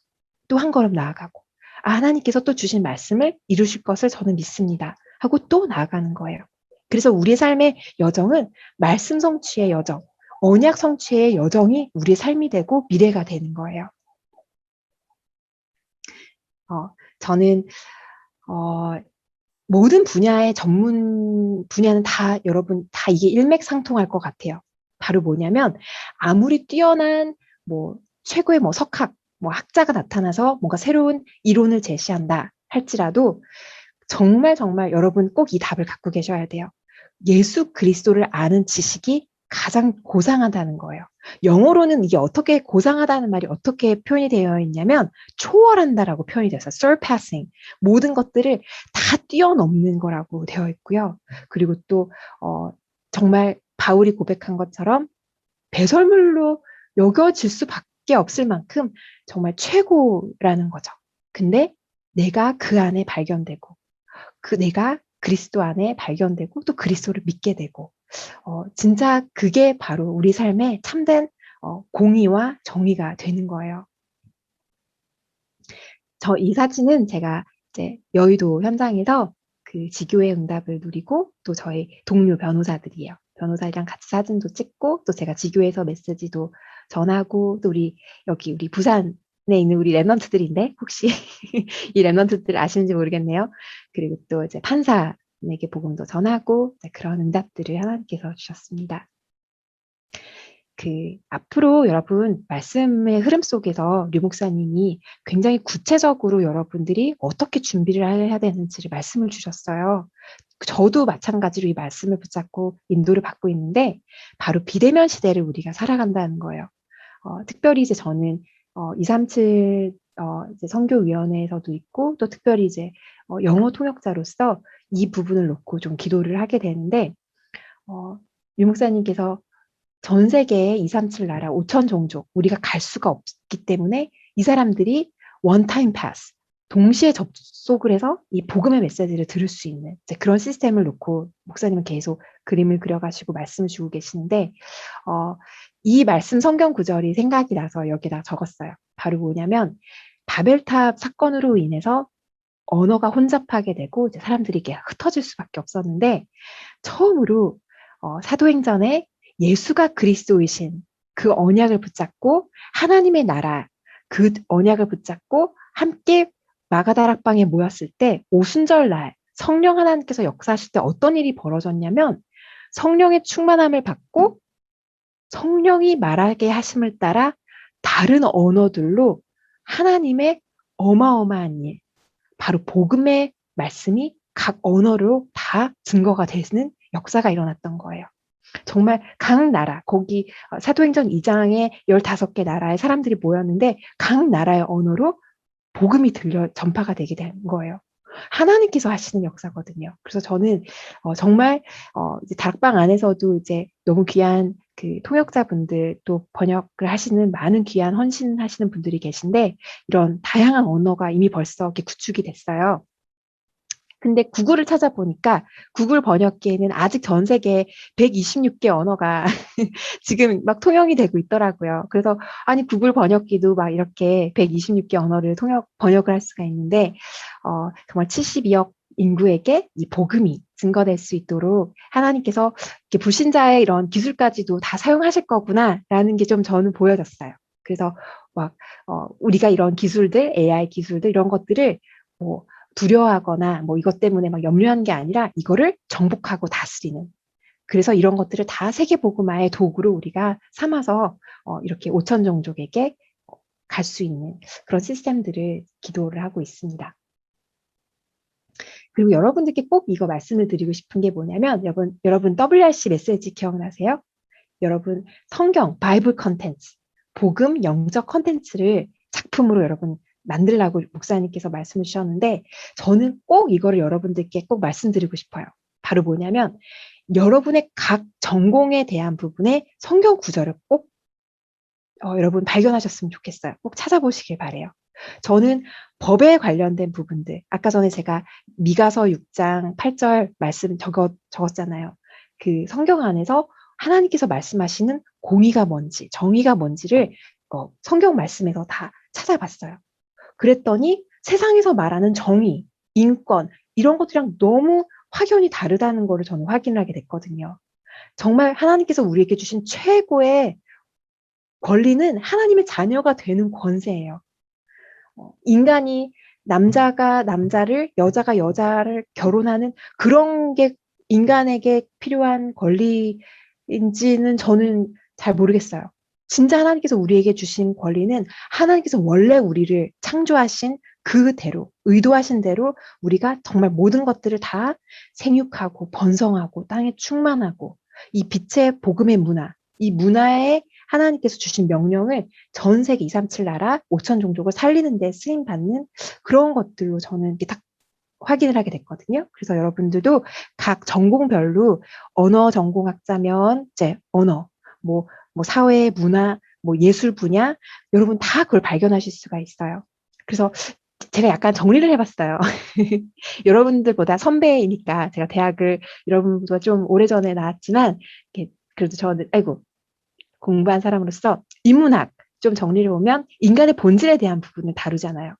또 한 걸음 나아가고 하나님께서 또 주신 말씀을 이루실 것을 저는 믿습니다. 하고 또 나아가는 거예요. 그래서 우리의 삶의 여정은 말씀 성취의 여정, 언약 성취의 여정이 우리의 삶이 되고 미래가 되는 거예요. 저는 모든 분야의 전문 분야는 다 여러분 다 이게 일맥상통할 것 같아요. 바로 뭐냐면 아무리 뛰어난 최고의 석학, 학자가 나타나서 뭔가 새로운 이론을 제시한다 할지라도 정말 여러분 꼭 이 답을 갖고 계셔야 돼요. 예수 그리스도를 아는 지식이 가장 고상하다는 거예요. 영어로는 이게 어떻게 고상하다는 말이 어떻게 표현이 되어 있냐면 초월한다라고 표현이 돼서 surpassing 모든 것들을 다 뛰어넘는 거라고 되어 있고요. 그리고 또 정말 바울이 고백한 것처럼 배설물로 여겨질 수밖에 없을 만큼 정말 최고라는 거죠. 근데 내가 그 안에 발견되고 내가 그리스도 안에 발견되고 또 그리스도를 믿게 되고 진짜 그게 바로 우리 삶의 참된 공의와 정의가 되는 거예요. 이 사진은 제가 이제 여의도 현장에서 그 지교의 응답을 누리고 또 저희 동료 변호사들이에요. 변호사들이랑 같이 사진도 찍고 또 제가 지교에서 메시지도 전하고 또 여기 우리 부산에 있는 우리 랩런트들인데 혹시 이 랩런트들 아시는지 모르겠네요. 그리고 또 이제 판사에게 복음도 전하고 그런 응답들을 하나님께서 주셨습니다. 앞으로 여러분 말씀의 흐름 속에서 류 목사님이 굉장히 구체적으로 여러분들이 어떻게 준비를 해야 되는지를 말씀을 주셨어요. 저도 마찬가지로 이 말씀을 붙잡고 인도를 받고 있는데 바로 비대면 시대를 우리가 살아간다는 거예요. 특별히 이제 저는 237 이제 선교위원회에서도 있고 또 특별히 이제 영어 통역자로서 이 부분을 놓고 좀 기도를 하게 되는데 류 목사님께서 전 세계에 237 나라 5천 종족 우리가 갈 수가 없기 때문에 이 사람들이 원타임 패스 동시에 접속을 해서 이 복음의 메시지를 들을 수 있는 이제 그런 시스템을 놓고 목사님은 계속 그림을 그려가시고 말씀을 주고 계시는데 이 말씀 성경 구절이 생각이 나서 여기다 적었어요. 바로 뭐냐면 바벨탑 사건으로 인해서 언어가 혼잡하게 되고 이제 사람들이 이게 흩어질 수밖에 없었는데 처음으로 사도행전에 예수가 그리스도이신 그 언약을 붙잡고 하나님의 나라 그 언약을 붙잡고 함께 마가다락방에 모였을 때 오순절날 성령 하나님께서 역사하실 때 어떤 일이 벌어졌냐면 성령의 충만함을 받고 성령이 말하게 하심을 따라 다른 언어들로 하나님의 어마어마한 일 바로 복음의 말씀이 각 언어로 다 증거가 되는 역사가 일어났던 거예요. 정말 각 나라, 거기 사도행전 2장에 15개 나라의 사람들이 모였는데 각 나라의 언어로 복음이 전파가 되게 된 거예요. 하나님께서 하시는 역사거든요. 그래서 저는 정말 이제 다락방 안에서도 이제 너무 귀한 그 통역자분들 또 번역을 하시는 많은 귀한 헌신하시는 분들이 계신데 이런 다양한 언어가 이미 벌써 이렇게 구축이 됐어요. 근데 구글을 찾아보니까 구글 번역기에는 아직 전 세계 126개 언어가 지금 막 통용이 되고 있더라고요. 그래서 아니 구글 번역기도 막 이렇게 126개 언어를 번역을 할 수가 있는데 정말 72억 인구에게 이 복음이 증거될 수 있도록 하나님께서 이렇게 불신자의 이런 기술까지도 다 사용하실 거구나라는 게 좀 저는 보여졌어요. 그래서 막 우리가 이런 기술들, AI 기술들 이런 것들을 뭐 두려워하거나 뭐 이것 때문에 막 염려한 게 아니라 이거를 정복하고 다스리는. 그래서 이런 것들을 다 세계복음화의 도구로 우리가 삼아서 이렇게 5천 종족에게 갈 수 있는 그런 시스템들을 기도를 하고 있습니다. 그리고 여러분들께 꼭 이거 말씀을 드리고 싶은 게 뭐냐면 여러분 WRC 메시지 기억나세요? 여러분 성경, 바이블 컨텐츠, 복음 영적 컨텐츠를 작품으로 여러분 만들라고 목사님께서 말씀을 주셨는데 저는 꼭 이거를 여러분들께 꼭 말씀드리고 싶어요. 바로 뭐냐면 여러분의 각 전공에 대한 부분에 성경 구절을 꼭 여러분 발견하셨으면 좋겠어요. 꼭 찾아보시길 바래요. 저는 법에 관련된 부분들, 아까 전에 제가 미가서 6장 8절 말씀 적었잖아요. 그 성경 안에서 하나님께서 말씀하시는 공의가 뭔지, 정의가 뭔지를 성경 말씀에서 다 찾아봤어요. 그랬더니 세상에서 말하는 정의, 인권 이런 것들이랑 너무 확연히 다르다는 거를 저는 확인하게 됐거든요. 정말 하나님께서 우리에게 주신 최고의 권리는 하나님의 자녀가 되는 권세예요. 인간이 남자가 남자를, 여자가 여자를 결혼하는 그런 게 인간에게 필요한 권리인지는 저는 잘 모르겠어요. 진짜 하나님께서 우리에게 주신 권리는 하나님께서 원래 우리를 창조하신 그대로, 의도하신 대로 우리가 정말 모든 것들을 다 생육하고 번성하고 땅에 충만하고 이 빛의 복음의 문화, 이 문화에 하나님께서 주신 명령을 전 세계 237 나라 5천 종족을 살리는 데 쓰임받는 그런 것들로 저는 이렇게 딱 확인을 하게 됐거든요. 그래서 여러분들도 각 전공별로 언어 전공학자면 이제 언어, 뭐 사회, 문화, 뭐 예술 분야 여러분 다 그걸 발견하실 수가 있어요. 그래서 제가 약간 정리를 해봤어요. 여러분들보다 선배이니까 제가 대학을 여러분보다 좀 오래전에 나왔지만 그래도 저는 공부한 사람으로서 인문학 좀 정리를 보면 인간의 본질에 대한 부분을 다루잖아요.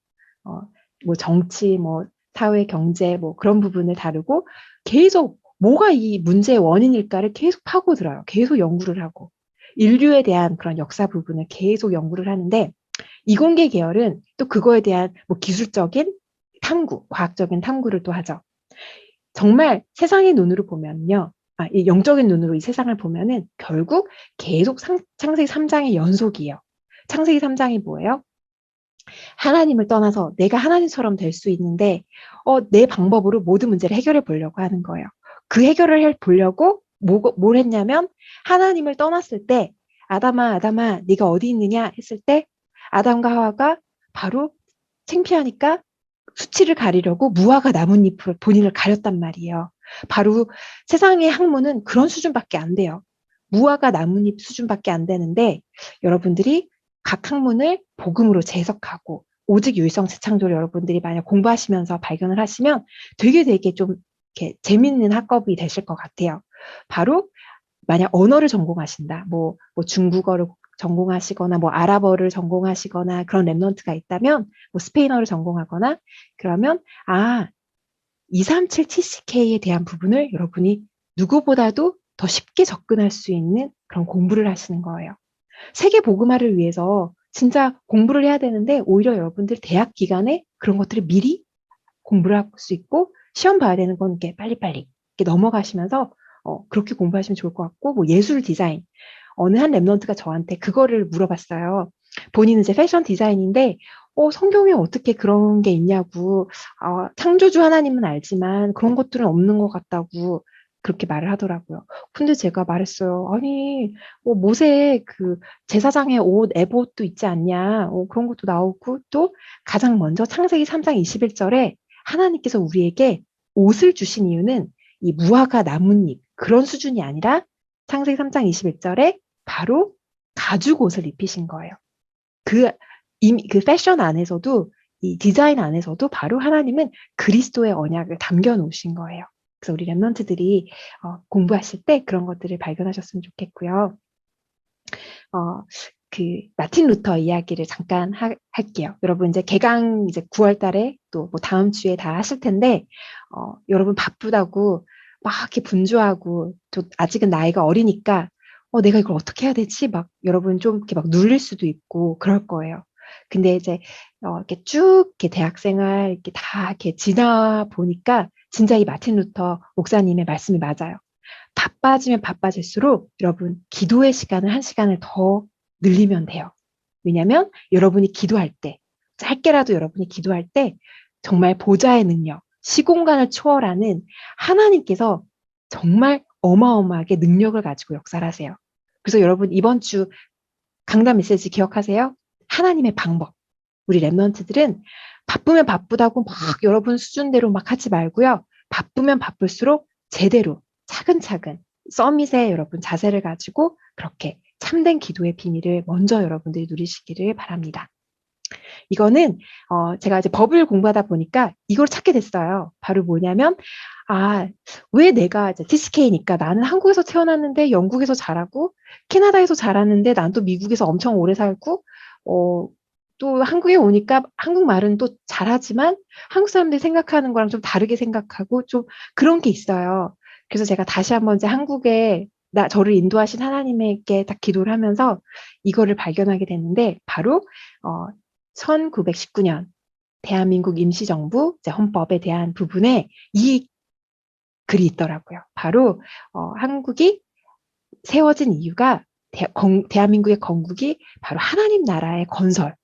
뭐 정치, 뭐 사회, 경제 뭐 그런 부분을 다루고 계속 뭐가 이 문제의 원인일까를 계속 파고들어요. 계속 연구를 하고 인류에 대한 그런 역사 부분을 계속 연구를 하는데 이공계 계열은 또 그거에 대한 뭐 기술적인 탐구, 과학적인 탐구를 또 하죠. 정말 세상의 눈으로 보면요. 이 영적인 눈으로 이 세상을 보면은 결국 계속 창세기 3장의 연속이에요. 창세기 3장이 뭐예요? 하나님을 떠나서 내가 하나님처럼 될 수 있는데 내 방법으로 모든 문제를 해결해 보려고 하는 거예요. 그 해결을 해 보려고 뭘 했냐면 하나님을 떠났을 때 아담아 네가 어디 있느냐 했을 때 아담과 하와가 바로 창피하니까 수치를 가리려고 무화과 나뭇잎으로 본인을 가렸단 말이에요. 바로 세상의 학문은 그런 수준밖에 안 돼요. 무화과 나뭇잎 수준밖에 안 되는데 여러분들이 각 학문을 복음으로 재해석하고 오직 유일성 재창조를 여러분들이 만약 공부하시면서 발견을 하시면 되게 좀 이렇게 재밌는 학업이 되실 것 같아요. 바로 만약 언어를 전공하신다. 뭐 중국어를 전공하시거나 뭐 아랍어를 전공하시거나 그런 랩런트가 있다면 뭐 스페인어를 전공하거나 그러면 237 TCK에 대한 부분을 여러분이 누구보다도 더 쉽게 접근할 수 있는 그런 공부를 하시는 거예요. 세계 복음화를 위해서 진짜 공부를 해야 되는데 오히려 여러분들 대학 기간에 그런 것들을 미리 공부를 할 수 있고 시험 봐야 되는 건 이렇게 빨리빨리 이렇게 넘어가시면서 그렇게 공부하시면 좋을 것 같고 뭐 예술 디자인 어느 한 랩런트가 저한테 그거를 물어봤어요. 본인은 이제 패션 디자인인데 성경에 어떻게 그런 게 있냐고 창조주 하나님은 알지만 그런 것들은 없는 것 같다고 그렇게 말을 하더라고요. 근데 제가 말했어요. 아니, 모세 그 제사장의 옷, 에봇도 있지 않냐? 그런 것도 나오고 또 가장 먼저 창세기 3장 21절에 하나님께서 우리에게 옷을 주신 이유는 이 무화과 나뭇잎 그런 수준이 아니라 창세기 3장 21절에 바로 가죽 옷을 입히신 거예요. 그 패션 안에서도 이 디자인 안에서도 바로 하나님은 그리스도의 언약을 담겨 놓으신 거예요. 그래서 우리 랩런트들이 공부하실 때 그런 것들을 발견하셨으면 좋겠고요. 그 마틴 루터 이야기를 잠깐 할게요. 여러분 이제 개강 이제 9월 달에 또 뭐 다음 주에 다 하실 텐데 여러분 바쁘다고 막 이렇게 분주하고 또 아직은 나이가 어리니까 내가 이걸 어떻게 해야 되지? 막 여러분 좀 이렇게 막 눌릴 수도 있고 그럴 거예요. 근데 이제 이렇게 쭉 이렇게 대학생활 이렇게 다 이렇게 지나 보니까 진짜 이 마틴 루터 목사님의 말씀이 맞아요. 바빠지면 바빠질수록 여러분 기도의 시간을 1시간을 더 늘리면 돼요. 왜냐하면 여러분이 기도할 때 짧게라도 여러분이 기도할 때 정말 보좌의 능력, 시공간을 초월하는 하나님께서 정말 어마어마하게 능력을 가지고 역사를 하세요. 그래서 여러분 이번 주 강단 메시지 기억하세요? 하나님의 방법. 우리 랩런트들은 바쁘면 바쁘다고 막 여러분 수준대로 막 하지 말고요. 바쁘면 바쁠수록 제대로 차근차근 서밋에 여러분 자세를 가지고 그렇게 참된 기도의 비밀을 먼저 여러분들이 누리시기를 바랍니다. 이거는 제가 이제 법을 공부하다 보니까 이걸 찾게 됐어요. 바로 뭐냐면 왜 내가 이제 TCK니까 나는 한국에서 태어났는데 영국에서 자라고 캐나다에서 자랐는데 난 또 미국에서 엄청 오래 살고 또 한국에 오니까 한국말은 또 잘하지만 한국 사람들이 생각하는 거랑 좀 다르게 생각하고 좀 그런 게 있어요. 그래서 제가 다시 한번 이제 한국에 저를 인도하신 하나님에게 딱 기도를 하면서 이거를 발견하게 됐는데 바로 1919년 대한민국 임시정부 헌법에 대한 부분에 이 글이 있더라고요. 바로 한국이 세워진 이유가 대한민국의 건국이 바로 하나님 나라의 건설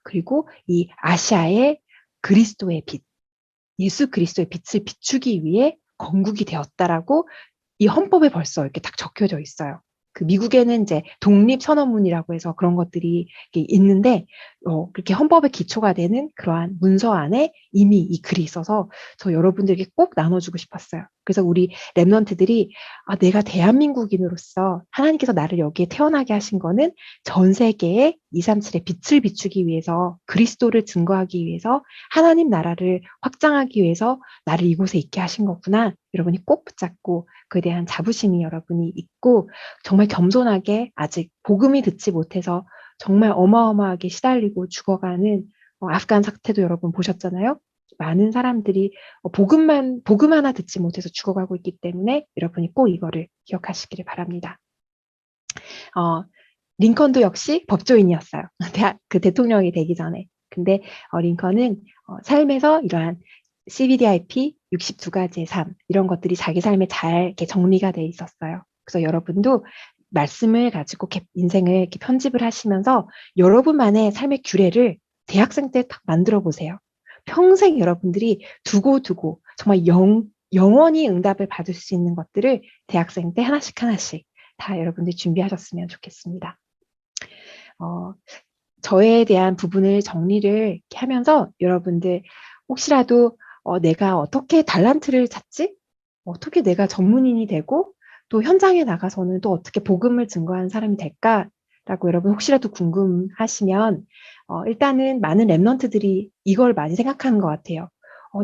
그리고 이 아시아의 그리스도의 빛, 예수 그리스도의 빛을 비추기 위해 건국이 되었다라고 이 헌법에 벌써 이렇게 딱 적혀져 있어요. 그 미국에는 이제 독립선언문이라고 해서 그런 것들이 있는데 그렇게 헌법의 기초가 되는 그러한 문서 안에 이미 이 글이 있어서 저 여러분들에게 꼭 나눠주고 싶었어요. 그래서 우리 랩런트들이 내가 대한민국인으로서 하나님께서 나를 여기에 태어나게 하신 거는 전 세계에 237의 빛을 비추기 위해서 그리스도를 증거하기 위해서 하나님 나라를 확장하기 위해서 나를 이곳에 있게 하신 거구나. 여러분이 꼭 붙잡고 그에 대한 자부심이 여러분이 있고 정말 겸손하게 아직 복음이 듣지 못해서 정말 어마어마하게 시달리고 죽어가는 아프간 사태도 여러분 보셨잖아요. 많은 사람들이 복음 하나 듣지 못해서 죽어가고 있기 때문에 여러분이 꼭 이거를 기억하시기를 바랍니다. 링컨도 역시 법조인이었어요. 그 대통령이 되기 전에. 근데 링컨은 삶에서 이러한 CBDIP 62가지의 삶 이런 것들이 자기 삶에 잘 이렇게 정리가 돼 있었어요. 그래서 여러분도 말씀을 가지고 인생을 이렇게 편집을 하시면서 여러분만의 삶의 규례를 대학생 때 딱 만들어 보세요. 평생 여러분들이 두고 정말 영원히 응답을 받을 수 있는 것들을 대학생 때 하나씩 다 여러분들이 준비하셨으면 좋겠습니다. 저에 대한 부분을 정리를 하면서 여러분들 혹시라도 내가 어떻게 달란트를 찾지? 어떻게 내가 전문인이 되고 또 현장에 나가서는 또 어떻게 복음을 증거하는 사람이 될까라고 여러분 혹시라도 궁금하시면 일단은 많은 랩런트들이 이걸 많이 생각하는 것 같아요.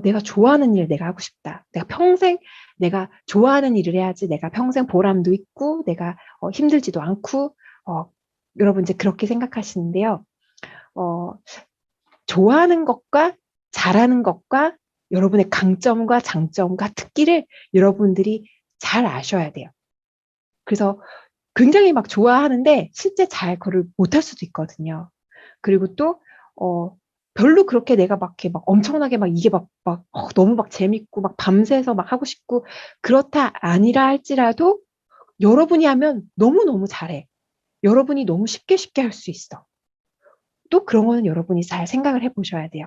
내가 좋아하는 일 내가 하고 싶다. 내가 평생 내가 좋아하는 일을 해야지 내가 평생 보람도 있고 내가 힘들지도 않고 여러분 이제 그렇게 생각하시는데요. 좋아하는 것과 잘하는 것과 여러분의 강점과 장점과 특기를 여러분들이 잘 아셔야 돼요. 그래서 굉장히 막 좋아하는데 실제 잘 그걸 못할 수도 있거든요. 그리고 또 별로 그렇게 내가 막 이렇게 막 엄청나게 막 이게 막 너무 막 재밌고 막 밤새서 막 하고 싶고 그렇다 아니라 할지라도 여러분이 하면 너무너무 잘해. 여러분이 너무 쉽게 할 수 있어. 또 그런 거는 여러분이 잘 생각을 해보셔야 돼요.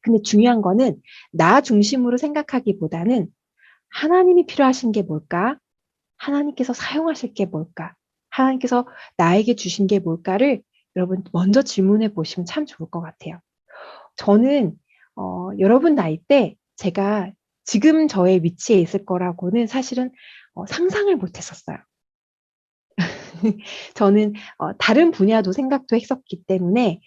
근데 중요한 거는 나 중심으로 생각하기보다는 하나님이 필요하신 게 뭘까? 하나님께서 사용하실 게 뭘까? 하나님께서 나에게 주신 게 뭘까를 여러분 먼저 질문해 보시면 참 좋을 것 같아요. 저는 여러분 나이 때 제가 지금 저의 위치에 있을 거라고는 사실은 상상을 못 했었어요. 저는 다른 분야도 생각도 했었기 때문에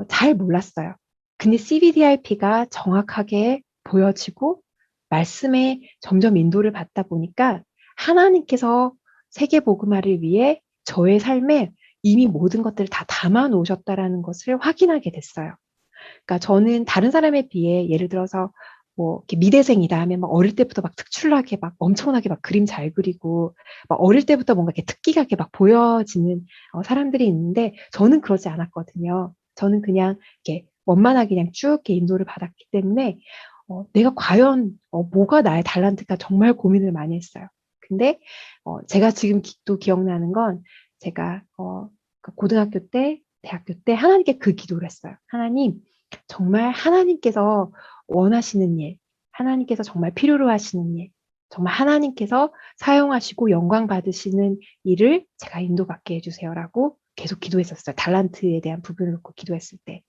잘 몰랐어요. 근데 CBDRP가 정확하게 보여지고 말씀에 점점 인도를 받다 보니까 하나님께서 세계복음화를 위해 저의 삶에 이미 모든 것들을 다 담아 놓으셨다라는 것을 확인하게 됐어요. 그러니까 저는 다른 사람에 비해 예를 들어서 뭐 이렇게 미대생이다 하면 막 어릴 때부터 막 특출나게 막 엄청나게 막 그림 잘 그리고 막 어릴 때부터 뭔가 이렇게 특기가 막 보여지는 사람들이 있는데 저는 그러지 않았거든요. 저는 그냥 이렇게 원만하게 그냥 쭉 이렇게 인도를 받았기 때문에 내가 과연 뭐가 나의 달란트가 정말 고민을 많이 했어요. 근데 제가 지금 또 기억나는 건 제가 그 고등학교 때, 대학교 때 하나님께 그 기도를 했어요. 하나님, 정말 하나님께서 원하시는 일, 하나님께서 정말 필요로 하시는 일, 정말 하나님께서 사용하시고 영광 받으시는 일을 제가 인도받게 해주세요라고 계속 기도했었어요. 달란트에 대한 부분을 놓고 기도했을 때.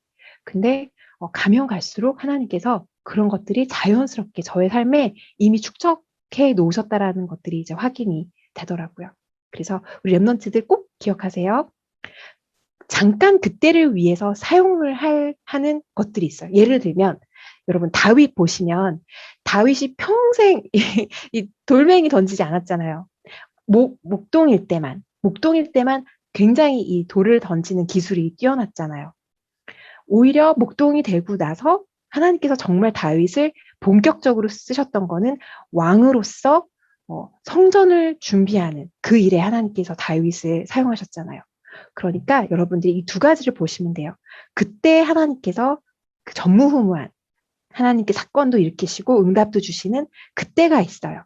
근데 가면 갈수록 하나님께서 그런 것들이 자연스럽게 저의 삶에 이미 축적해 놓으셨다라는 것들이 이제 확인이 되더라고요. 그래서 우리 랩런트들 꼭 기억하세요. 잠깐 그때를 위해서 사용을 하는 것들이 있어요. 예를 들면 여러분 다윗 보시면 다윗이 평생 이 돌멩이 던지지 않았잖아요. 목동일 때만 굉장히 이 돌을 던지는 기술이 뛰어났잖아요. 오히려 목동이 되고 나서 하나님께서 정말 다윗을 본격적으로 쓰셨던 거는 왕으로서 성전을 준비하는 그 일에 하나님께서 다윗을 사용하셨잖아요. 그러니까 여러분들이 이 두 가지를 보시면 돼요. 그때 하나님께서 그 전무후무한 하나님께 사건도 일으키시고 응답도 주시는 그때가 있어요.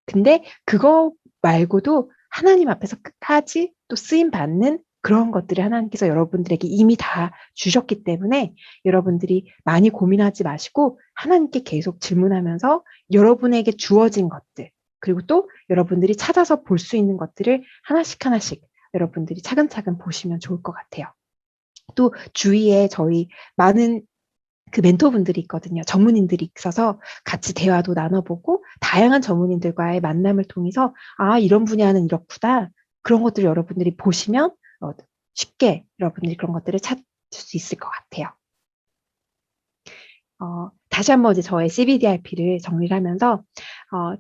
근데 그거 말고도 하나님 앞에서 끝까지 또 쓰임 받는 그런 것들을 하나님께서 여러분들에게 이미 다 주셨기 때문에 여러분들이 많이 고민하지 마시고 하나님께 계속 질문하면서 여러분에게 주어진 것들 그리고 또 여러분들이 찾아서 볼 수 있는 것들을 하나씩 하나씩 여러분들이 차근차근 보시면 좋을 것 같아요. 또 주위에 저희 많은 그 멘토분들이 있거든요. 전문인들이 있어서 같이 대화도 나눠보고 다양한 전문인들과의 만남을 통해서 아, 이런 분야는 이렇구나. 그런 것들을 여러분들이 보시면 쉽게 여러분들이 그런 것들을 찾을 수 있을 것 같아요. 다시 한번 이제 저의 CBDRP를 정리를 하면서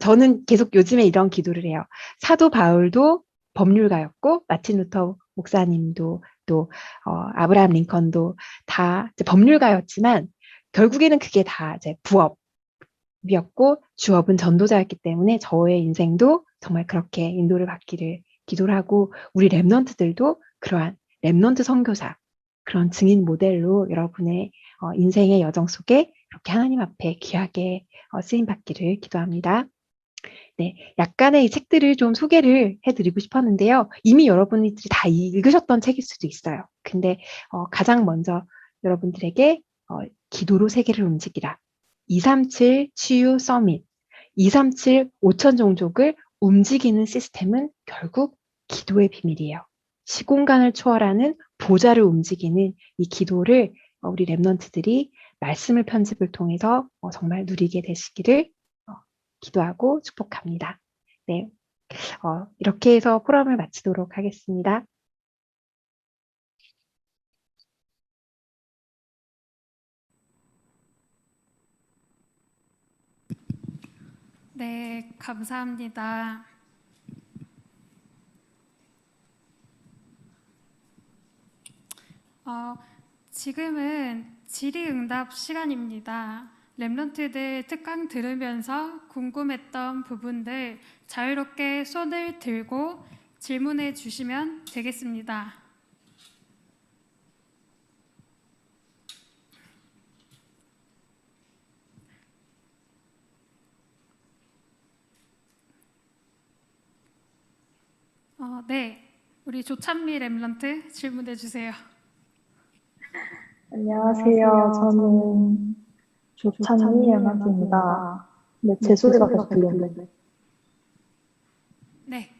저는 계속 요즘에 이런 기도를 해요. 사도 바울도 법률가였고 마틴 루터 목사님도 또 아브라함 링컨도 다 이제 법률가였지만 결국에는 그게 다 이제 부업이었고 주업은 전도자였기 때문에 저의 인생도 정말 그렇게 인도를 받기를 기도를 하고 우리 랩런트들도 그러한 랩런트 선교사 그런 증인 모델로 여러분의 인생의 여정 속에 그렇게 하나님 앞에 귀하게 쓰임 받기를 기도합니다. 네, 약간의 이 책들을 좀 소개를 해드리고 싶었는데요. 이미 여러분들이 다 읽으셨던 책일 수도 있어요. 근데 가장 먼저 여러분들에게 기도로 세계를 움직이라. 237 치유 서밋. 237 5천 종족을 움직이는 시스템은 결국 기도의 비밀이에요. 시공간을 초월하는 보좌를 움직이는 이 기도를 우리 랩런트들이 말씀을 편집을 통해서 정말 누리게 되시기를 기도하고 축복합니다. 네, 이렇게 해서 포럼을 마치도록 하겠습니다. 네, 감사합니다. 지금은 질의응답 시간입니다. 랩런트들 특강 들으면서 궁금했던 부분들 자유롭게 손을 들고 질문해 주시면 되겠습니다. 네, 우리 조찬미 랩런트 질문해 주세요. 안녕하세요. 저는 조찬미 연학입니다. 네, 제 소리가 계속 들리는데. 네.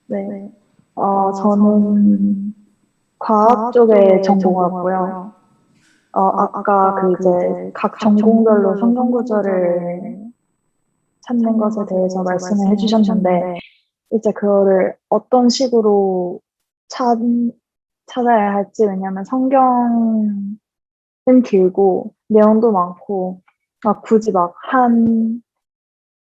네. 저는 과학 쪽에 전공하고요. 아까 그 이제 각 전공별로 성경 구절을 찾는 것에 대해서 말씀을 해주셨는데, 이제 그거를 어떤 식으로 찾, 찾아야 할지, 왜냐면 성경은 길고, 내용도 많고, 막 굳이 막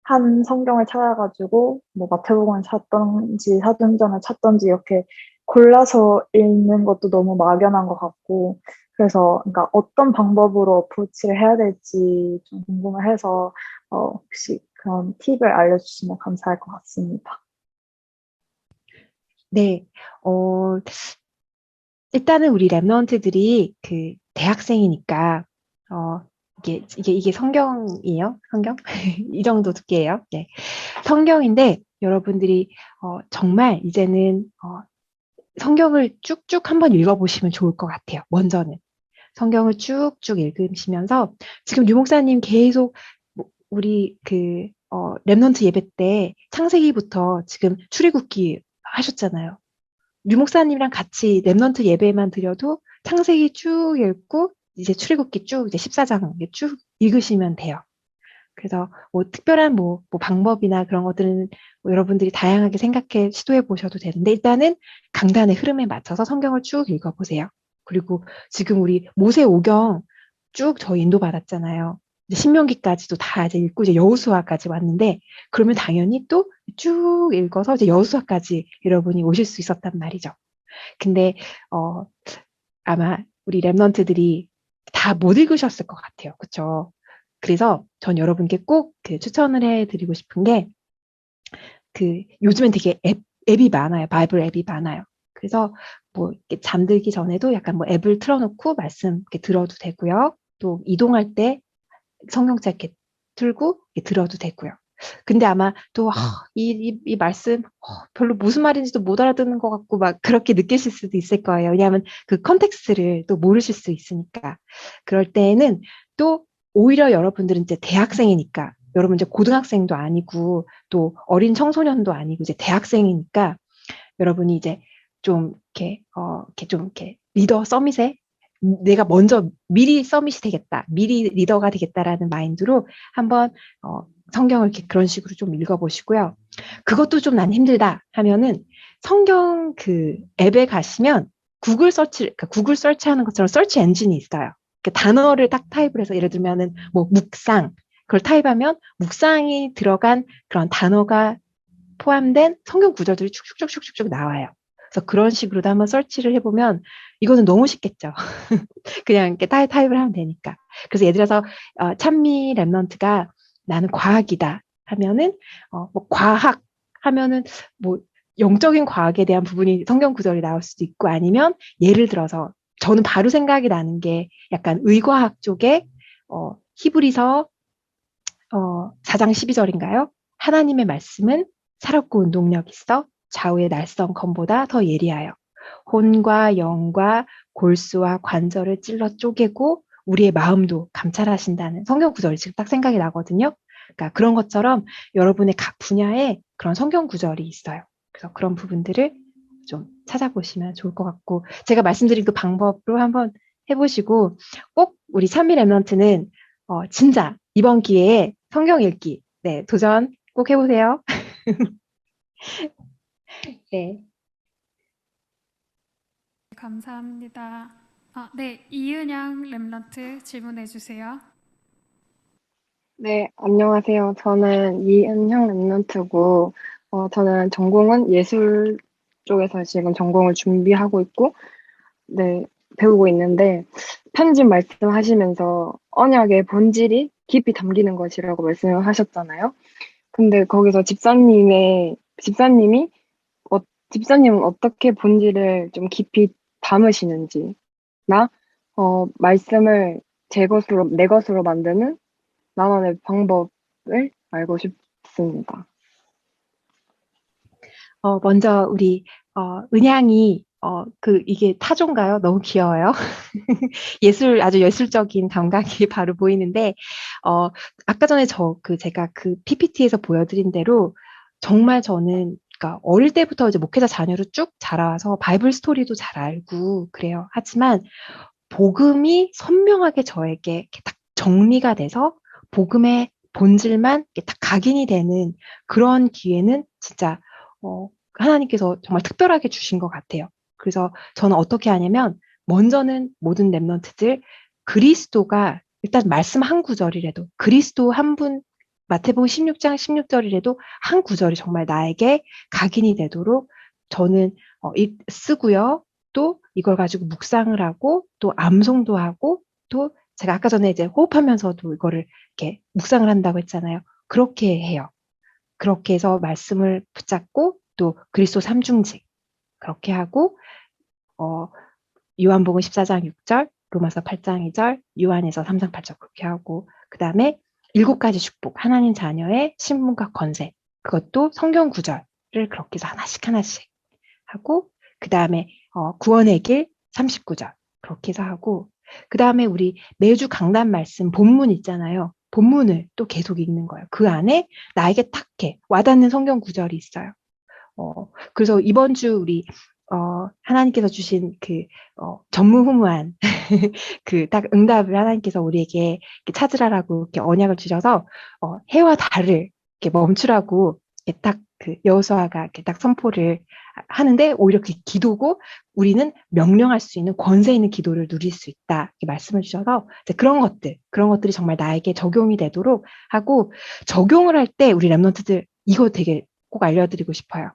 한 성경을 찾아가지고, 뭐 마태복음을 찾던지, 사도행전을 찾던지, 이렇게 골라서 읽는 것도 너무 막연한 것 같고, 그래서, 그러니까 어떤 방법으로 어프로치를 해야 될지 좀 궁금해서, 혹시 그런 팁을 알려주시면 감사할 것 같습니다. 네, 일단은 우리 랩런트들이 그 대학생이니까, 어, 이게 성경이에요? 성경? 이 정도 두께예요. 네. 성경인데 여러분들이 정말 이제는 성경을 쭉쭉 한번 읽어보시면 좋을 것 같아요. 먼저는. 성경을 쭉쭉 읽으시면서 지금 류 목사님 계속 우리 그 랩넌트 예배 때 창세기부터 지금 출애굽기 하셨잖아요. 류 목사님이랑 같이 랩넌트 예배만 드려도 창세기 쭉 읽고 이제 출애굽기 쭉 이제 14장 쭉 읽으시면 돼요. 그래서 뭐 특별한 뭐 방법이나 그런 것들은 뭐 여러분들이 다양하게 생각해 시도해 보셔도 되는데 일단은 강단의 흐름에 맞춰서 성경을 쭉 읽어보세요. 그리고 지금 우리 모세오경 쭉 저희 인도받았잖아요. 이제 신명기까지도 다 이제 읽고 이제 여호수아까지 왔는데 그러면 당연히 또 쭉 읽어서 이제 여호수아까지 여러분이 오실 수 있었단 말이죠. 근데 어, 아마 우리 랩런트들이 다 못 읽으셨을 것 같아요. 그렇죠? 그래서 전 여러분께 꼭 그 추천을 해드리고 싶은 게 그 요즘엔 되게 앱이 많아요. 바이블 앱이 많아요. 그래서 뭐 이렇게 잠들기 전에도 약간 뭐 앱을 틀어놓고 말씀 이렇게 들어도 되고요. 또 이동할 때 성경책 이렇게 틀고 이렇게 들어도 되고요. 근데 아마 또 이 말씀 별로 무슨 말인지도 못 알아듣는 것 같고 막 그렇게 느끼실 수도 있을 거예요. 왜냐하면 그 컨텍스트를 또 모르실 수 있으니까. 그럴 때에는 또 오히려 여러분들은 이제 대학생이니까 여러분 이제 고등학생도 아니고 또 어린 청소년도 아니고 이제 대학생이니까 여러분이 이제 좀 이렇게 좀 이렇게 리더 서밋에 내가 먼저 미리 서밋이 되겠다, 미리 리더가 되겠다라는 마인드로 한번 성경을 이렇게 그런 식으로 좀 읽어보시고요. 그것도 좀 난 힘들다 하면은 성경 그 앱에 가시면 그러니까 구글 서치하는 것처럼 서치 엔진이 있어요. 그 단어를 딱 타입을 해서 예를 들면은 뭐 묵상 그걸 타입하면 묵상이 들어간 그런 단어가 포함된 성경 구절들이 쭉쭉쭉쭉쭉 나와요. 그래서 그런 식으로도 한번 설치를 해보면 이거는 너무 쉽겠죠. 그냥 이렇게 타입을 하면 되니까. 그래서 예를 들어서 찬미 랩런트가 나는 과학이다 하면은 뭐 과학 하면은 뭐 영적인 과학에 대한 부분이 성경 구절이 나올 수도 있고 아니면 예를 들어서 저는 바로 생각이 나는 게 약간 의과학 쪽에 히브리서 4장 12절인가요? 하나님의 말씀은 살았고 운동력 있어 좌우의 날선 검보다 더 예리하여 혼과 영과 골수와 관절을 찔러 쪼개고 우리의 마음도 감찰하신다는 성경 구절이 지금 딱 생각이 나거든요. 그러니까 그런 것처럼 여러분의 각 분야에 그런 성경 구절이 있어요. 그래서 그런 부분들을 좀 찾아보시면 좋을 것 같고 제가 말씀드린 그 방법으로 한번 해보시고 꼭 우리 찬미 랩런트는 진짜 이번 기회에 성경 읽기 네, 도전 꼭 해보세요. 네. 감사합니다. 네. 이은영 랩런트 질문해 주세요. 네, 안녕하세요. 저는 이은형 랩런트고, 저는 전공은 예술 쪽에서 지금 전공을 준비하고 있고, 네, 배우고 있는데, 편집 말씀하시면서 언약의 본질이 깊이 담기는 것이라고 말씀을 하셨잖아요. 근데 거기서 집사님이, 집사님은 어떻게 본질을 좀 깊이 담으시는지, 말씀을 내 것으로 만드는 나만의 방법을 알고 싶습니다. 먼저 우리 은양이 이게 타조인가요? 너무 귀여워요. 아주 예술적인 감각이 바로 보이는데, 어, 아까 전에 제가 그 PPT에서 보여드린 대로 정말 저는, 그러니까 어릴 때부터 이제 목회자 자녀로 쭉 자라와서 바이블 스토리도 잘 알고 그래요. 하지만 복음이 선명하게 저에게 이렇게 딱 정리가 돼서 복음의 본질만 이렇게 딱 각인이 되는 그런 기회는 진짜, 하나님께서 정말 특별하게 주신 것 같아요. 그래서 저는 어떻게 하냐면, 먼저는 모든 랩런트들, 그리스도가, 일단 말씀 한 구절이라도, 그리스도 한 분, 마태복음 16장 16절이라도 한 구절이 정말 나에게 각인이 되도록 저는 쓰고요. 또 이걸 가지고 묵상을 하고, 또 암송도 하고, 또 제가 아까 전에 이제 호흡하면서도 이거를 이렇게 묵상을 한다고 했잖아요. 그렇게 해요. 그렇게 해서 말씀을 붙잡고, 또 그리스도 삼중직 그렇게 하고, 어, 요한복음 14장 6절, 로마서 8장 2절, 요한에서 3장 8절 그렇게 하고, 그 다음에 7가지 축복, 하나님 자녀의 신분과 권세, 그것도 성경 구절을 그렇게 해서 하나씩 하나씩 하고, 그 다음에 구원의 길 39절 그렇게 해서 하고, 그 다음에 우리 매주 강단 말씀 본문 있잖아요. 본문을 또 계속 읽는 거예요. 그 안에 나에게 딱 와닿는 성경 구절이 있어요. 그래서 이번 주 우리 하나님께서 주신 전무후무한 그 딱 응답을 하나님께서 우리에게 이렇게 찾으라라고 이렇게 언약을 주셔서 해와 달을 이렇게 멈추라고 이렇게 딱 여호수아가 이렇게 딱 선포를 하는데, 오히려 그 기도고 우리는 명령할 수 있는 권세 있는 기도를 누릴 수 있다 이렇게 말씀을 주셔서, 이제 그런 것들이 정말 나에게 적용이 되도록 하고, 적용을 할 때 우리 랩런트들 이거 되게 꼭 알려드리고 싶어요.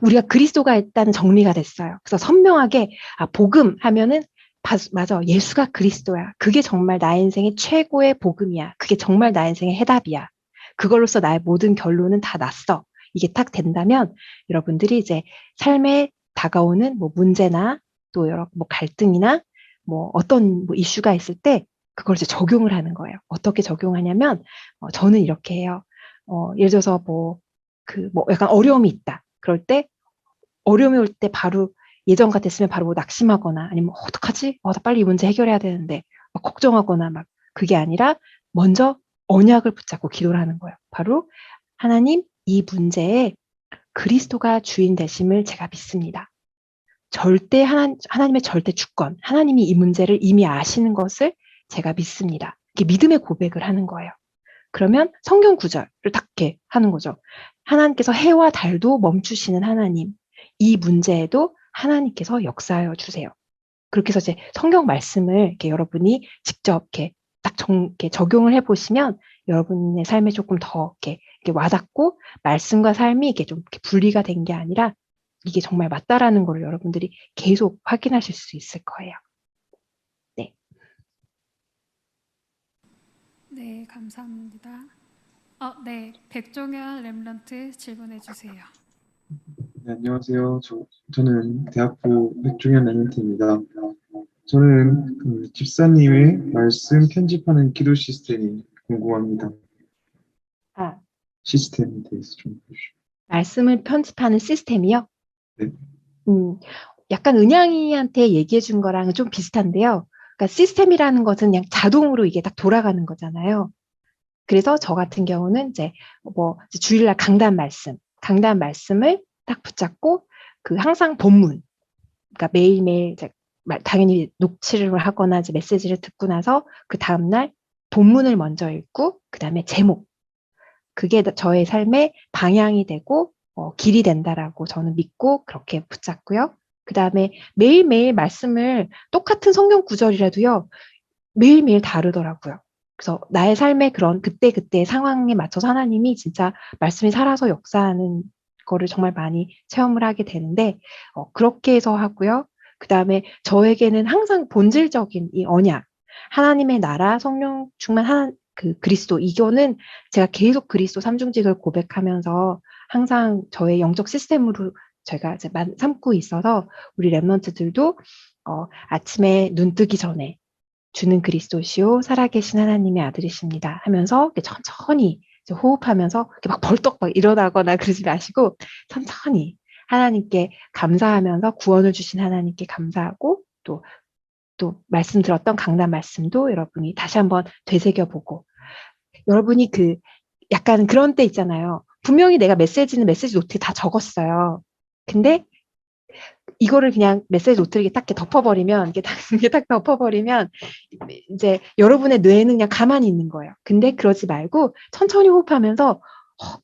우리가 그리스도가 있다는 정리가 됐어요. 그래서 선명하게 복음 하면은 맞아, 예수가 그리스도야. 그게 정말 나의 인생의 최고의 복음이야. 그게 정말 나의 인생의 해답이야. 그걸로써 나의 모든 결론은 다 났어. 이게 딱 된다면 여러분들이 이제 삶에 다가오는 문제나 또 여러 갈등이나 어떤 이슈가 있을 때 그걸 이제 적용을 하는 거예요. 어떻게 적용하냐면 저는 이렇게 해요. 예를 들어서 약간 어려움이 있다. 그럴 때 어려움이 올 때 바로 예전 같았으면 바로 낙심하거나 아니면 어떡하지? 나 빨리 이 문제 해결해야 되는데 막 걱정하거나 막 그게 아니라 먼저 언약을 붙잡고 기도를 하는 거예요. 바로 하나님, 이 문제에 그리스도가 주인 되심을 제가 믿습니다. 하나님의 절대 주권, 하나님이 이 문제를 이미 아시는 것을 제가 믿습니다. 이게 믿음의 고백을 하는 거예요. 그러면 성경 구절을 딱 이렇게 하는 거죠. 하나님께서 해와 달도 멈추시는 하나님, 이 문제에도 하나님께서 역사하여 주세요. 그렇게 해서 이제 성경 말씀을 이렇게 여러분이 직접 이렇게 적용을 해보시면 여러분의 삶에 조금 더 이렇게 와닿고, 말씀과 삶이 이게 좀 이렇게 분리가 된 게 아니라 이게 정말 맞다라는 걸 여러분들이 계속 확인하실 수 있을 거예요. 네. 네, 감사합니다. 네, 백종현 랩런트 질문해 주세요. 네, 안녕하세요. 저는 대학부 백종현 랩런트입니다. 저는 집사님의 말씀 편집하는 기도 시스템이 궁금합니다. 시스템에 대해서 좀 해주시죠. 말씀을 편집하는 시스템이요? 네. 약간 은양이한테 얘기해 준 거랑은 좀 비슷한데요. 그러니까 시스템이라는 것은 그냥 자동으로 이게 딱 돌아가는 거잖아요. 그래서 저 같은 경우는 이제 주일날 강단 말씀을 딱 붙잡고 항상 본문, 그러니까 매일매일 이제 당연히 녹취를 하거나 이제 메시지를 듣고 나서 그 다음날 본문을 먼저 읽고 그 다음에 제목, 그게 저의 삶의 방향이 되고 길이 된다라고 저는 믿고 그렇게 붙잡고요. 그 다음에 매일매일 말씀을 똑같은 성경 구절이라도요, 매일매일 다르더라고요. 그래서 나의 삶의 그런 그때그때 상황에 맞춰서 하나님이 진짜 말씀이 살아서 역사하는 거를 정말 많이 체험을 하게 되는데, 그렇게 해서 하고요. 그 다음에 저에게는 항상 본질적인 이 언약, 하나님의 나라, 성령 충만 그리스도, 이거는 제가 계속 그리스도 삼중직을 고백하면서 항상 저의 영적 시스템으로 제가 이제 삼고 있어서, 우리 랩런트들도 아침에 눈 뜨기 전에 주는 그리스도시요 살아계신 하나님의 아들이십니다 하면서 천천히 호흡하면서 막 벌떡 막 일어나거나 그러지 마시고 천천히 하나님께 감사하면서 구원을 주신 하나님께 감사하고 또 말씀 들었던 강단 말씀도 여러분이 다시 한번 되새겨보고 여러분이 약간 그런 때 있잖아요. 분명히 내가 메시지 노트에 다 적었어요. 근데 이거를 그냥 메시지 노트를 딱 이렇게 덮어버리면 이게 딱 덮어버리면 이제 여러분의 뇌는 그냥 가만히 있는 거예요. 근데 그러지 말고 천천히 호흡하면서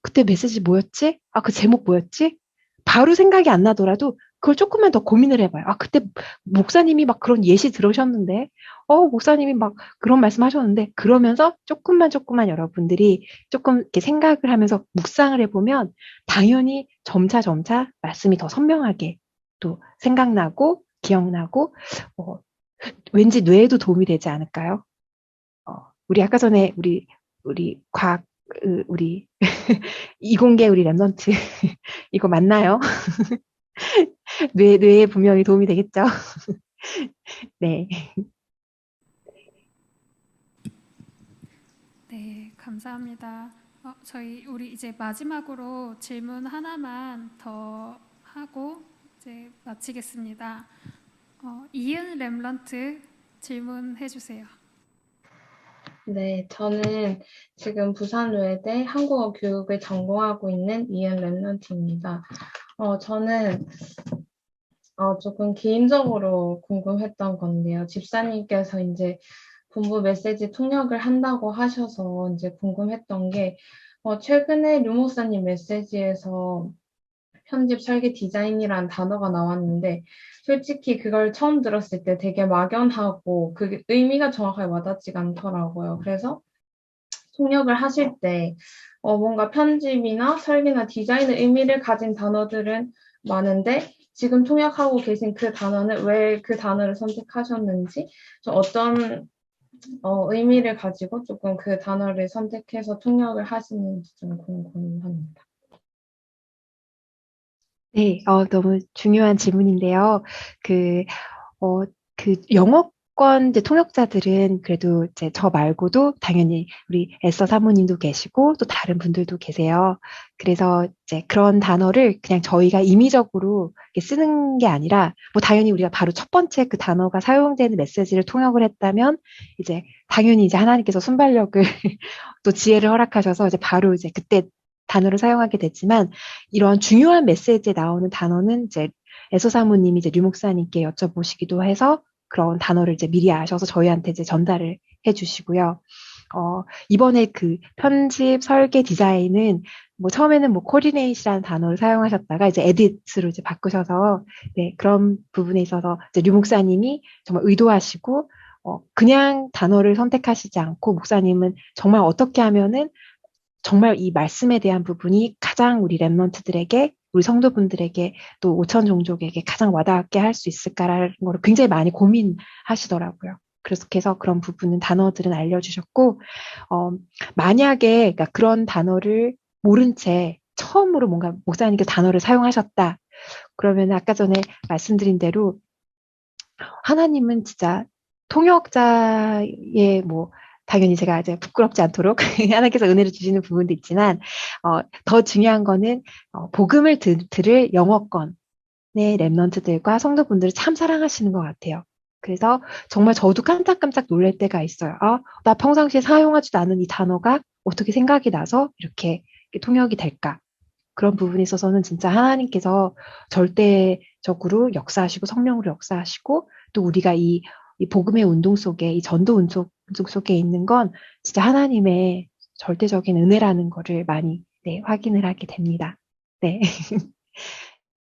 그때 메시지 뭐였지? 그 제목 뭐였지? 바로 생각이 안 나더라도 그걸 조금만 더 고민을 해봐요. 그때 목사님이 막 그런 예시 들으셨는데, 목사님이 막 그런 말씀 하셨는데, 그러면서 조금만 여러분들이 조금 이렇게 생각을 하면서 묵상을 해보면 당연히 점차 말씀이 더 선명하게 또 생각나고 기억나고 왠지 뇌에도 도움이 되지 않을까요? 우리 아까 전에 우리 과학 우리 이공계 우리 랩런트 이거 맞나요? 뇌에 분명히 도움이 되겠죠? 네. 네, 감사합니다. 우리 이제 마지막으로 질문 하나만 더 하고 이제 마치겠습니다. 이은 렘런트 질문해 주세요. 네, 저는 지금 부산외대 한국어 교육을 전공하고 있는 이은 랩런트입니다. 저는 조금 개인적으로 궁금했던 건데요. 집사님께서 이제 본부 메시지 통역을 한다고 하셔서 이제 궁금했던 게 최근에 류 목사님 메시지에서 편집 설계 디자인이란 단어가 나왔는데 솔직히 그걸 처음 들었을 때 되게 막연하고 그 의미가 정확하게 와닿지가 않더라고요. 그래서 통역을 하실 때 뭔가 편집이나 설계나 디자인의 의미를 가진 단어들은 많은데 지금 통역하고 계신 그 단어는 왜 그 단어를 선택하셨는지 좀 어떤 의미를 가지고 조금 그 단어를 선택해서 통역을 하시는지 좀 궁금합니다. 네, 너무 중요한 질문인데요. 영어권 이제 통역자들은 그래도 이제 저 말고도 당연히 우리 에서 사모님도 계시고 또 다른 분들도 계세요. 그래서 이제 그런 단어를 그냥 저희가 임의적으로 이렇게 쓰는 게 아니라 뭐 당연히 우리가 바로 첫 번째 그 단어가 사용되는 메시지를 통역을 했다면 이제 당연히 이제 하나님께서 순발력을 또 지혜를 허락하셔서 이제 바로 이제 그때 단어를 사용하게 됐지만 이런 중요한 메시지에 나오는 단어는 이제 에서 사모님이 이제 류 목사님께 여쭤보시기도 해서 그런 단어를 이제 미리 아셔서 저희한테 이제 전달을 해주시고요. 이번에 그 편집, 설계, 디자인은 뭐 처음에는 뭐 코디네이트라는 단어를 사용하셨다가 이제 에디트로 이제 바꾸셔서 네, 그런 부분에 있어서 이제 류 목사님이 정말 의도하시고 그냥 단어를 선택하시지 않고 목사님은 정말 어떻게 하면은 정말 이 말씀에 대한 부분이 가장 우리 랩런트들에게 우리 성도분들에게 또 5천 종족에게 가장 와닿게 할 수 있을까라는 걸 굉장히 많이 고민하시더라고요. 그래서 그런 부분은 단어들은 알려주셨고 만약에 그러니까 그런 단어를 모른 채 처음으로 뭔가 목사님께서 단어를 사용하셨다. 그러면 아까 전에 말씀드린 대로 하나님은 진짜 통역자의 뭐 당연히 제가 이제 부끄럽지 않도록 하나님께서 은혜를 주시는 부분도 있지만 더 중요한 거는 복음을 들을 영어권의 랩런트들과 성도분들을 참 사랑하시는 것 같아요. 그래서 정말 저도 깜짝깜짝 놀랄 때가 있어요. 나 평상시에 사용하지도 않은 이 단어가 어떻게 생각이 나서 이렇게 통역이 될까? 그런 부분에 있어서는 진짜 하나님께서 절대적으로 역사하시고 성령으로 역사하시고 또 우리가 이 복음의 운동 속에 이 전도 운동 속에 있는 건 진짜 하나님의 절대적인 은혜라는 거를 많이 네, 확인을 하게 됩니다. 네.